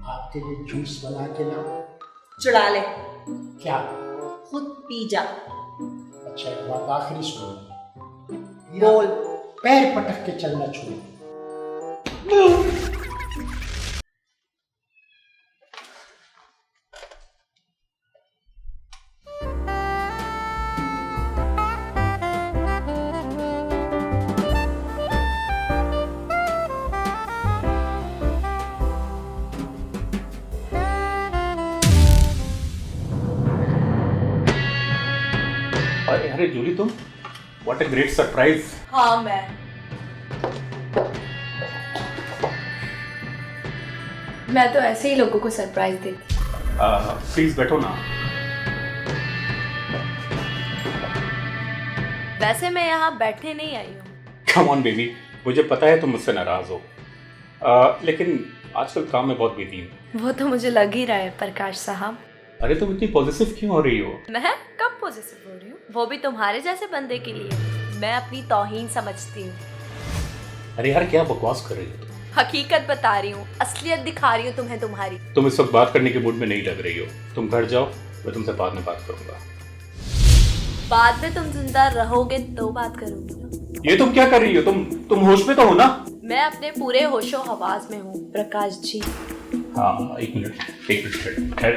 C: आपके लिए जूस बना के लाओ।
B: चुरा ले।
C: क्या?
B: खुद पी जा।
C: अच्छा, एक बात आखिरी सुनो।
B: बोल।
C: पैर पटक के चलना छोड़ो।
D: अरे जूली, तुम व्हाट अ ग्रेट सरप्राइज।
A: हाँ मैं तो ऐसे ही लोगों को सरप्राइज देती।
D: प्लीज बैठो ना।
A: वैसे मैं यहाँ बैठने नहीं आई हूँ।
D: कम ऑन बेबी, मुझे पता है तुम मुझसे नाराज हो, लेकिन आजकल काम में बहुत बिजी हूँ।
A: वो तो मुझे लग ही रहा है प्रकाश साहब।
D: अरे तुम इतनी पॉजिटिव क्यों हो रही हो?
A: मैं कब पॉजिटिव हो रही हूँ? वो भी तुम्हारे जैसे बंदे के लिए। मैं अपनी तौहीन समझती हूँ।
D: अरे यार, क्या बकवास कर रही हो?
A: हकीकत बता रही हूँ, असलियत दिखा रही हूँ तुम्हें तुम्हारी।
D: तुम इस वक्त बात करने के मूड में नहीं लग रही हो। तुम घर जाओ, मैं तुमसे बाद में बात करूंगा।
A: बाद में तुम जिंदा रहोगे तो बात करूंगी ना।
D: ये तुम क्या कर रही हो? तुम होश में तो हो ना?
A: मैं अपने पूरे होशो हवास में हूँ प्रकाश जी।
D: हाँ, एक मिनट ठहर।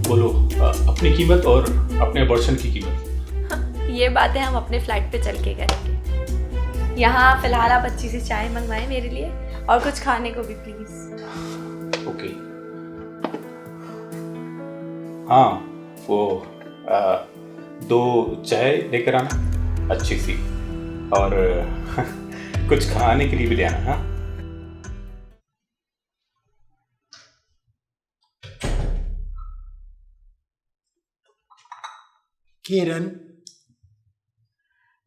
D: बोलो अपनी कीमत और अपने अबॉर्शन की कीमत।
A: ये बातें हम अपने फ्लाइट पे चल के करेंगे। यहाँ फिलहाल आप अच्छी सी चाय मंगवाएं मेरे लिए, और कुछ खाने को भी प्लीज।
D: ओके। हाँ, वो 2 चाय लेकर आना अच्छी सी, और कुछ खाने के लिए भी ले आना। हाँ,
C: किरण।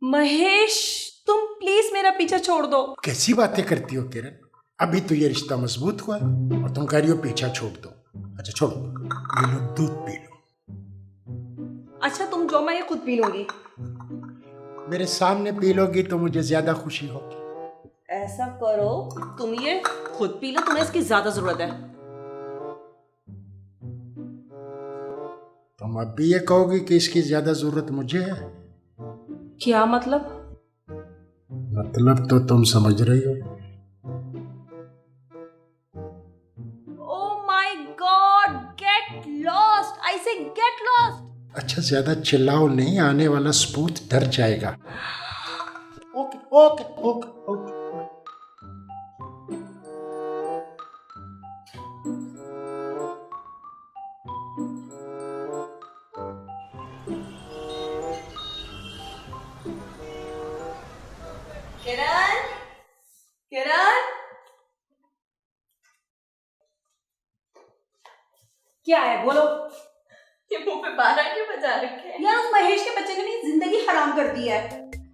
B: महेश, तुम प्लीज मेरा पीछा छोड़ दो।
C: कैसी बातें करती हो किरण? अभी तो ये रिश्ता मजबूत हुआ है और तुम कह रही हो पीछा छोड़ दो। अच्छा छोड़ो, ये लो दूध पी लो।
B: अच्छा तुम जो, मैं ये खुद पी लूंगी।
C: मेरे सामने पी लोगी तो मुझे ज्यादा खुशी होगी।
B: ऐसा करो, तुम ये खुद पी लो, तुम्हें इसकी ज्यादा जरूरत है।
C: तुम अब भी ये कहोगी कि इसकी ज्यादा जरूरत मुझे है?
B: क्या मतलब?
C: मतलब तो तुम समझ रही हो।
B: Oh my God, get lost, I say get lost.
C: अच्छा ज्यादा चिल्लाओ नहीं, आने वाला स्पूत डर जाएगा। Okay okay okay okay.
A: Kiran, Kiran,
B: क्या है बोलो?
A: ये मुंह पे 12 क्यों बजा रखे हैं?
B: यार उस महेश के बच्चे ने मेरी जिंदगी हराम कर दी है।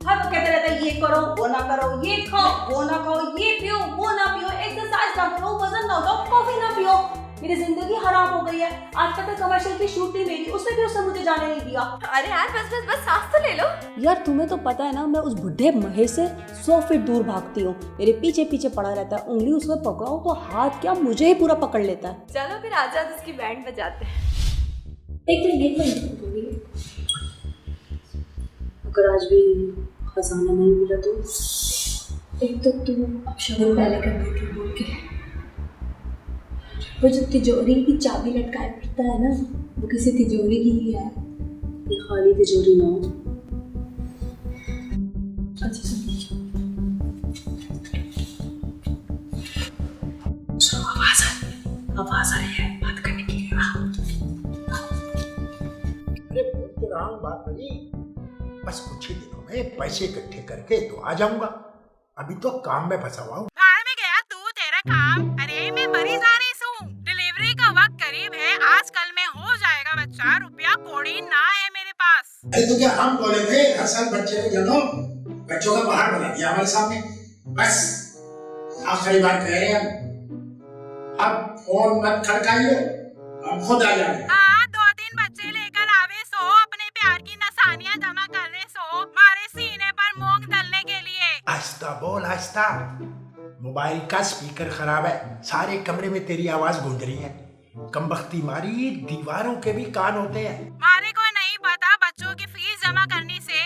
B: हर वो कहते रहता है ये करो वो ना करो, ये खाओ वो ना खाओ, ये पियो वो ना पियो, एक्सरसाइज ना करो, वजन ना उठाओ, कॉफी ना पियो। मेरी जिंदगी हराम हो गई है। आज तक कमर्शियल की शूट थी मेरी, उसमें भी उसने मुझे जाने नहीं दिया।
A: अरे यार बस सांस तो ले लो।
B: यार तुम्हें तो पता है ना, मैं उस बुढ़े महेश से 100 फीट दूर भागती हूँ। मेरे पीछे पीछे पड़ा रहता है, उंगली उसमें पकड़ाओ तो हाथ क्या मुझे ही पूरा पकड़ लेता है।
A: चलो फिर आजाद उसकी बैंड बजाते हैं।
B: एक मिनट अगर आज भी खजाना नहीं मिला तो एक तो तुम अब शगुन पहले कर देती बोल के।
A: वो जो तिजोरी की चाबी लटकाए फिरता है ना, वो किसी तिजोरी की ही है।
B: ये खाली तिजोरी ना हो।
A: अच्छा सुनिए,
B: आवाज आ रही है बात करने के लिए।
C: अरे बोल तो रहा हूँ बात बड़ी, बस कुछ ही दिनों में पैसे इकट्ठे करके तो आ जाऊंगा। अभी तो काम में फंसा हुआ हूँ।
H: बाहर में गया तू, तेरा काम। अरे मैं मरी जा रही हूँ, डिलीवरी का वक्त करीब है, आजकल में हो जाएगा बच्चा, रुपया कौड़ी ना है मेरे पास।
C: अरे तो क्या हम बोले थे हर साल बच्चे को जन्म, बच्चों का पहाड़ बना दिया हमारे सामने। बस आखिरी बार कह रहे हैं, अब फोन मत खड़काइए, हम खुद आ जाएंगे।
H: हाँ, 2-3 बच्चे लेकर आवे सो, अपने प्यार की निशानियां जमा कर रहे सो, मारे सीने पर मूंग तलने के लिए।
C: आहिस्ता बोल आहिस्ता, मोबाइल का स्पीकर खराब है, सारे कमरे में तेरी आवाज गूंज रही है। कमबख्ती मारी, दीवारों के भी कान होते हैं।
H: मारे को नहीं पता बच्चों की फीस जमा करने से,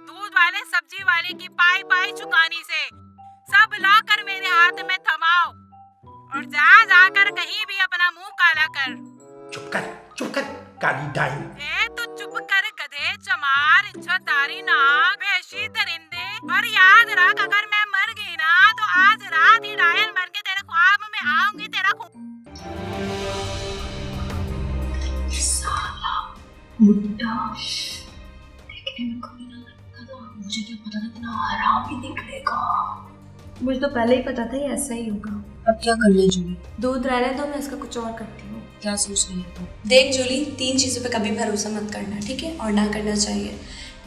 H: दूध वाले सब्जी वाले की पाई पाई चुकाने से, सब लाकर मेरे हाथ में थमाओ और जा जाकर कहीं भी अपना मुंह काला कर।
C: चुप कर काली डाई।
H: ए तू चुप कर गधे, चमार, इज्जतदारी नाक, वहशी दरिंदे। और याद रख, अगर मैं मर गई ना तो आज रात ही डायल मर के तेरे ख्वाब में आऊंगी, तेरा
B: साला मुद्दा देखने में कभी ना लगता था, मुझे क्या पता था इतना हराम ही निकलेगा।
A: मुझे तो पहले ही पता था ये ऐसा ही होगा।
B: अब क्या कर ले जूली?
A: दूध रहने दो, मैं इसका कुछ और करती हूँ।
B: क्या सोच रही है?
A: देख जूली, 3 चीज़ों पे कभी भरोसा मत करना, ठीक है? और ना करना चाहिए।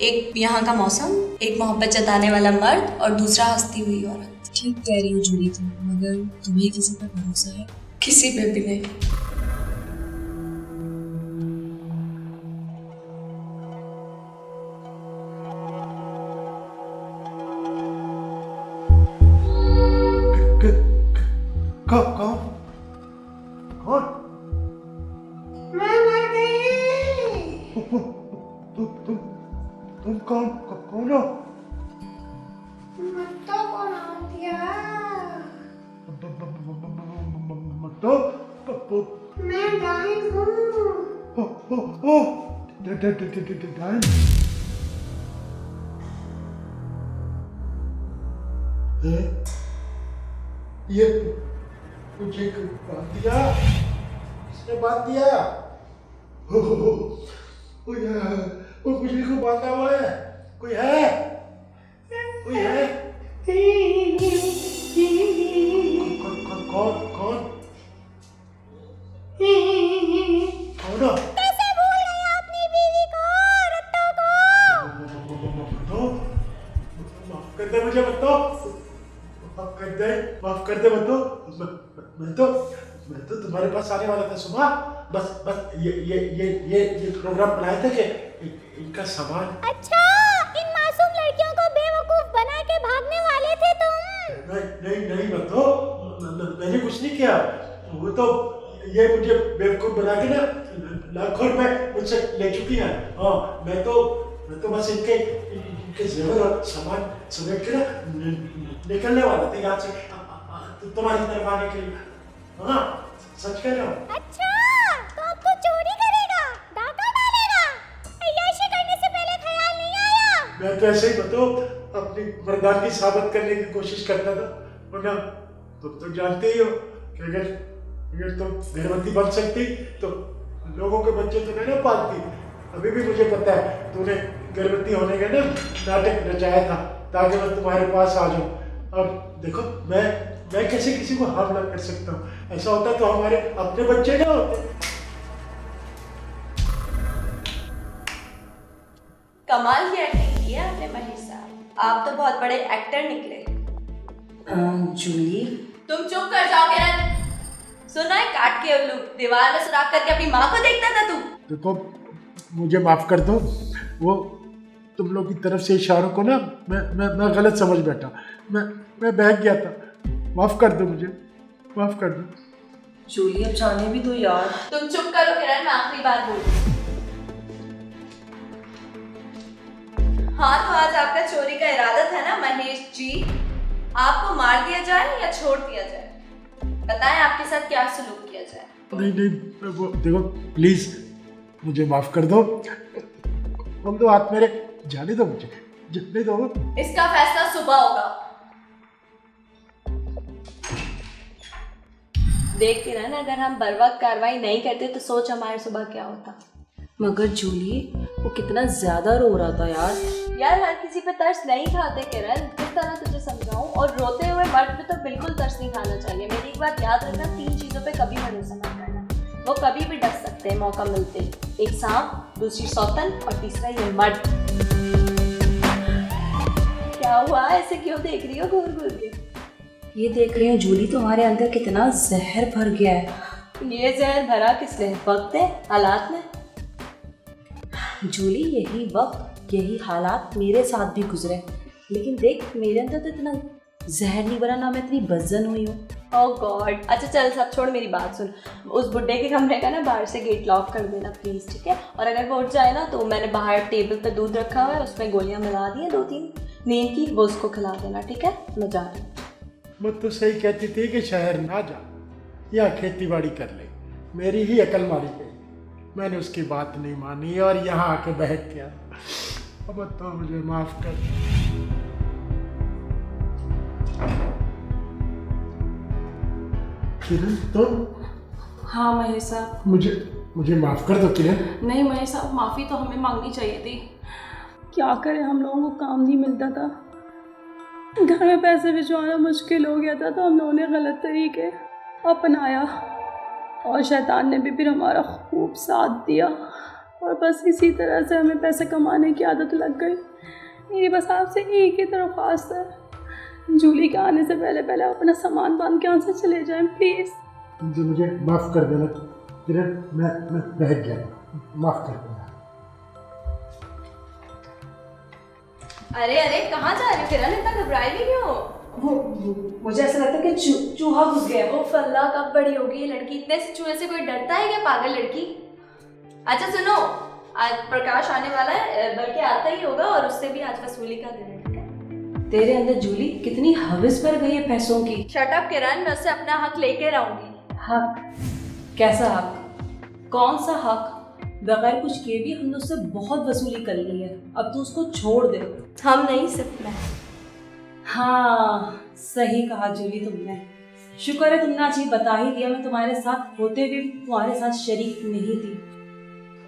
A: एक यहाँ का मौसम, एक मोहब्बत जताने वाला मर्द, और दूसरा हंसती हुई औरत।
B: ठीक कह रही हो जूली तुम, मगर तुम्हें किसी पर भरोसा है?
A: किसी पे भी नहीं।
C: कौन? मैं मर गई। तुम कौन हो? मत्तो को नाम दिया। मत्तो? मैं डाइन हूँ। डाइन? ये मुझे बांध दिया? किसने बांध दिया? वो मुझे को बांधा हुआ है। कोई है? कोई है? कौन? कौन?
I: कैसे भूल गए अपनी बीवी को, रत्तो को?
C: माफ कर दे मुझे बत्तो, माफ कर दे बत्तो। मैं तो तुम्हारे पास आने वाला था सुबह। बस ये प्रोग्राम बनाए थे कि इनका सामान।
I: अच्छा, इन मासूम लड़कियों को बेवकूफ बना के भागने वाले थे तुम?
C: नहीं बत्तो, मैंने कुछ नहीं किया। वो तो ये मुझे बेवकूफ बना के ना लाखों रुपए मुझसे ले चुकी है। हाँ, मैं तो बस इनके जेवर और सामान समेट के ना निकलने वाला था यहाँ से तुम्हारी तरफ आने के लिए। हाँ, सच कह रहा हूँ।
I: अच्छा, तो अब तू चोरी करेगा, डाका डालेगा? अय्याशी करने से पहले ख्याल नहीं आया?
C: मैं तो ऐसे ही बताओ अपनी मर्दानगी साबित करने की कोशिश करता था, वरना तुम तो जानते ही हो कि अगर तुम गर्भवती बन सकती तो लोगों के बच्चे तो नहीं ना पालती। अभी भी मुझे पता है तूने गर्भवती होने का ना नाटक रचाया था ताकि मैं तुम्हारे पास आ जाऊँ। अब देखो मैं कैसे किसी को हमला कर सकता हूँ? ऐसा होता तो हमारे अपने बच्चे ना होते।
A: कमाल की एक्टिंग की है आपने महेश साहब, आप तो बहुत बड़े एक्टर निकले।
B: जूली
A: तुम चुप कर जाओ किरण। सुना है, काट के उल्लू दीवार में सुराख करके अपनी माँ को देखता था तू।
C: देखो मुझे माफ कर दो, वो तुम लोग की तरफ से इशारों को ना मैं गलत समझ बैठा। मैं बहक गया था, माफ कर दो मुझे, माफ कर दो।
B: जूली अब जाने भी तो यार।
A: तुम चुप करो किरण, मैं आखिरी बार बोल। हाँ, तो आज आपका चोरी का इरादा था ना महेश जी? आपको मार दिया जाए या छोड़ दिया जाए? बताएं आपके साथ क्या सलूक किया जाए।
C: नहीं नहीं, वो देखो प्लीज मुझे माफ कर दो। हम दो हाथ मेरे, जाने दो मुझे, जाने दो।
A: इसका फैसला सुबह होगा। देख किरण, अगर हम बर वक्त कार्रवाई नहीं करते तो सोच हमारे सुबह क्या होता।
B: मगर जूली वो कितना ज्यादा रो रहा था यार।
A: यार हर किसी पे तरस नहीं खाते किरण, किस तरह तुझे समझाऊं। और रोते हुए मर्द पे तो बिल्कुल तरस नहीं खाना चाहिए। मेरी एक बात याद रखना, 3 चीजों पे कभी भरोसा मत करना। वो कभी भी डस सकते हैं मौका मिलते। एक सांप, दूसरी सौतन और तीसरा ये मर्द। क्या हुआ, ऐसे क्यों देख रही हो घूर घूर के?
B: ये देख रही हूँ जूली, तुम्हारे अंदर कितना जहर भर गया है।
A: ये जहर भरा किसने? वक्त है, हालात ने।
B: जूली यही वक्त यही हालात मेरे साथ भी गुजरे, लेकिन देख मेरे अंदर तो इतना जहर नहीं भरा, ना मैं इतनी बदजन हुई हूँ।
A: ओह गॉड। अच्छा चल सब छोड़, मेरी बात सुन। उस बुड्ढे के कमरे का ना बाहर से गेट लॉक कर देना प्लीज़, ठीक है? और अगर वो उठ जाए ना तो मैंने बाहर टेबल पे दूध रखा हुआ है, उसमें गोलियां मिला दी हैं 2-3 नींद की, वो उसको खिला देना, ठीक है? मैं जा रही हूँ।
C: मैं तो सही कहती थी कि शहर ना जा, या खेती बाड़ी कर ले। मेरी ही अकल मारी गई, मैंने उसकी बात नहीं मानी और यहाँ आके बहक गया। अब तो मुझे माफ कर। किरण तुम?
J: हाँ महेश साहब।
C: मुझे माफ कर दो किरण।
J: नहीं महेश साहब, माफ़ी तो हमें मांगनी चाहिए थी। क्या करें, हम लोगों को काम नहीं मिलता था, घर में पैसे भिजवाना मुश्किल हो गया था, तो हम लोगों ने गलत तरीके अपनाया और शैतान ने भी फिर हमारा खूब साथ दिया और बस इसी तरह से हमें पैसे कमाने की आदत लग गई। मेरी बस आपसे एक ही दरख्वास्त है, जूली के आने से पहले पहले अपना सामान बांध के यहाँ से चले जाएं प्लीज़।
C: मुझे माफ़ कर देना किरण, मैं बहक गया, माफ़ कर देना।
A: अरे अरे कहाँ जा रहे हो किरण, इतना घबराए भी क्यों?
B: वो मुझे ऐसा लगता है कि चूहा घुस गया है।
A: ओ फल्ला, कब बड़ी होगी ये लड़की, इतने से चूहे से कोई डरता है क्या पागल लड़की? अच्छा सुनो, आज प्रकाश आने वाला है, बल्कि आता ही होगा, और उससे भी आज वसूली का दिन है, ठीक है?
B: तेरे अंदर जूली कितनी हवस भर गई है पैसों की।
A: शट अप किरण, मैं उससे अपना हक लेके रहूंगी।
B: हक? कैसा हक? कौन सा हक? बगैर कुछ किए भी हमने उससे बहुत वसूली कर ली है, अब तू उसको छोड़ दे।
A: हम नहीं, सिर्फ मैं।
B: हाँ सही कहा जूली तुमने, शुक्र है तुमने आज ये बता ही दिया, मैं तुम्हारे साथ होते हुए तुम्हारे साथ शरीक नहीं थी।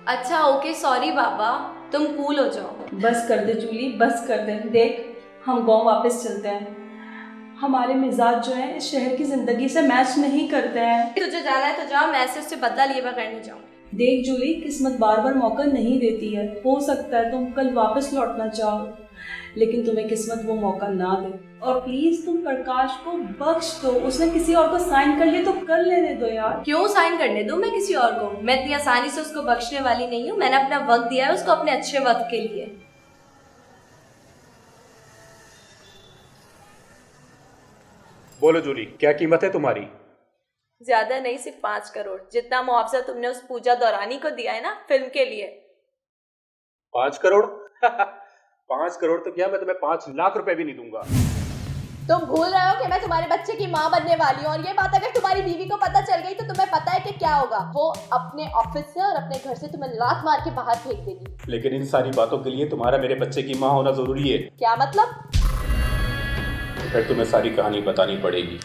A: अच्छा ओके, सॉरी बाबा, तुम कूल हो जाओ।
B: बस कर दे जूली, बस कर दे। देख हम गांव वापस चलते हैं, हमारे मिजाज जो है इस शहर की जिंदगी से मैच नहीं करते हैं।
A: तुझे जाना है तो जाओ, मैं ऐसे उससे बदला लिए बगैर नहीं जाऊंगी।
B: देख जूली, किस्मत बार बार मौका नहीं देती है, हो सकता है तुम कल वापस लौटना चाहो, लेकिन तुम्हें किस्मत वो मौका ना दे। और प्लीज तुम प्रकाश को बख्श दो, उसने किसी और को साइन कर लिया तो कर लेने दो यार।
A: क्यों साइन करने दूं मैं किसी और को? मैं इतनी आसानी से उसको बख्शने वाली नहीं हूँ। मैंने अपना वक्त दिया है उसको अपने अच्छे वक्त के लिए।
D: बोलो जूली, क्या कीमत है तुम्हारी?
A: ज्यादा नहीं, सिर्फ 5 करोड़, जितना मुआवजा तुमने उस पूजा दौरानी को दिया है ना फिल्म के लिए।
D: 5 करोड़? 5 करोड़ तो क्या, मैं तुम्हें 5 लाख रुपए भी नहीं दूंगा।
A: तुम भूल रहे हो कि मैं तुम्हारे बच्चे की माँ बनने वाली हूँ, और ये बात अगर तुम्हारी बीवी को पता चल गई तो तुम्हें पता है कि क्या होगा। वो अपने ऑफिस से और अपने घर से तुम्हें लात मार के बाहर फेंक देगी।
D: लेकिन इन सारी बातों के लिए तुम्हारा मेरे बच्चे की माँ होना जरूरी है।
A: क्या मतलब?
D: फिर तुम्हें सारी कहानी बतानी पड़ेगी।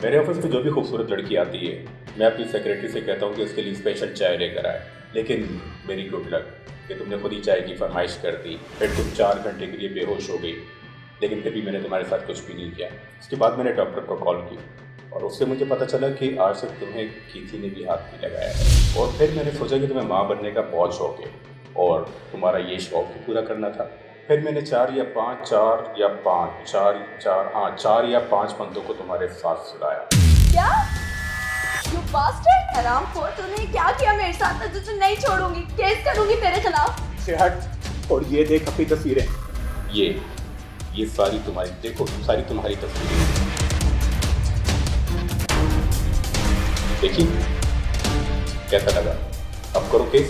D: मेरे ऑफिस में जो भी खूबसूरत लड़की आती है, मैं अपनी सेक्रेटरी से कहता हूँ कि उसके लिए स्पेशल चाय लेकर आए, लेकिन मेरी गुड लक कि तुमने खुद ही चाय की फरमाइश कर दी। फिर तुम 4 घंटे के लिए बेहोश हो गई, लेकिन कभी मैंने तुम्हारे साथ कुछ भी नहीं किया। उसके बाद मैंने डॉक्टर को कॉल की और उससे मुझे पता चला कि आज तक तुम्हें किसी ने भी हाथ नहीं लगाया है। और फिर मैंने सोचा कि तुम्हें माँ बनने का बहुत शौक है और तुम्हारा ये शौक भी पूरा करना था। फिर मैंने 4 या 5 बंदों को तुम्हारे साथ सुलाया।
A: क्या? You bastard! हरामखोर, तूने क्या किया मेरे साथ? मैं तुझे नहीं छोड़ूंगी, केस करूंगी तेरे खिलाफ।
D: से हट और ये देख अपनी तस्वीरें, ये सारी तुम्हारी, देखो सारी तुम्हारी तस्वीरें देखी, कैसा लगा? अब करो केस।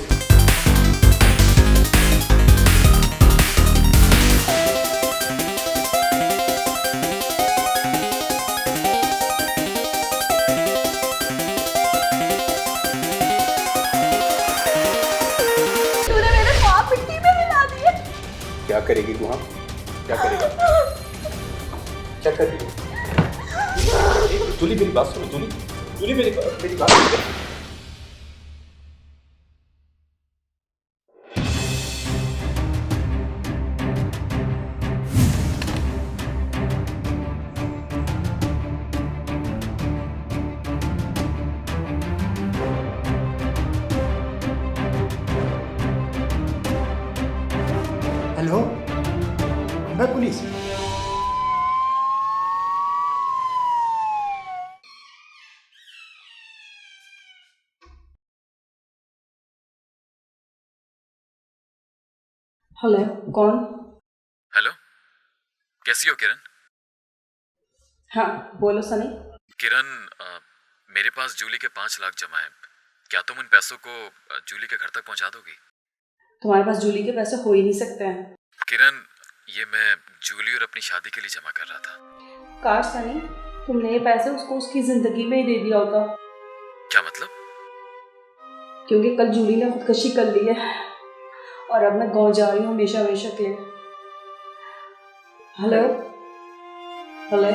D: करेगी तू? हाँ, क्या करेगा? क्या कर रही है? जूली मेरी बात सुनो, जूली मेरी बात सुनो।
C: हेलो, मैं पुलिस।
B: हेलो, कौन?
E: हेलो, कैसी हो किरण?
B: हाँ, बोलो सनी।
E: किरण, मेरे पास जूली के 5 लाख जमा है। क्या तुम उन पैसों को जूली के घर तक पहुंचा दोगी?
B: तुम्हारे पास जूली के पैसे हो ही नहीं सकते हैं।
E: किरण, ये मैं जूली और अपनी शादी के लिए जमा कर रहा था।
B: काश सनी, तुमने ये पैसे उसको उसकी जिंदगी में ही दे दिया होता।
E: क्या मतलब?
B: क्योंकि कल जूली ने खुदकशी कर ली है और अब मैं गाँव जा रही हूँ हमेशा हमेशा के लिए। Hello hello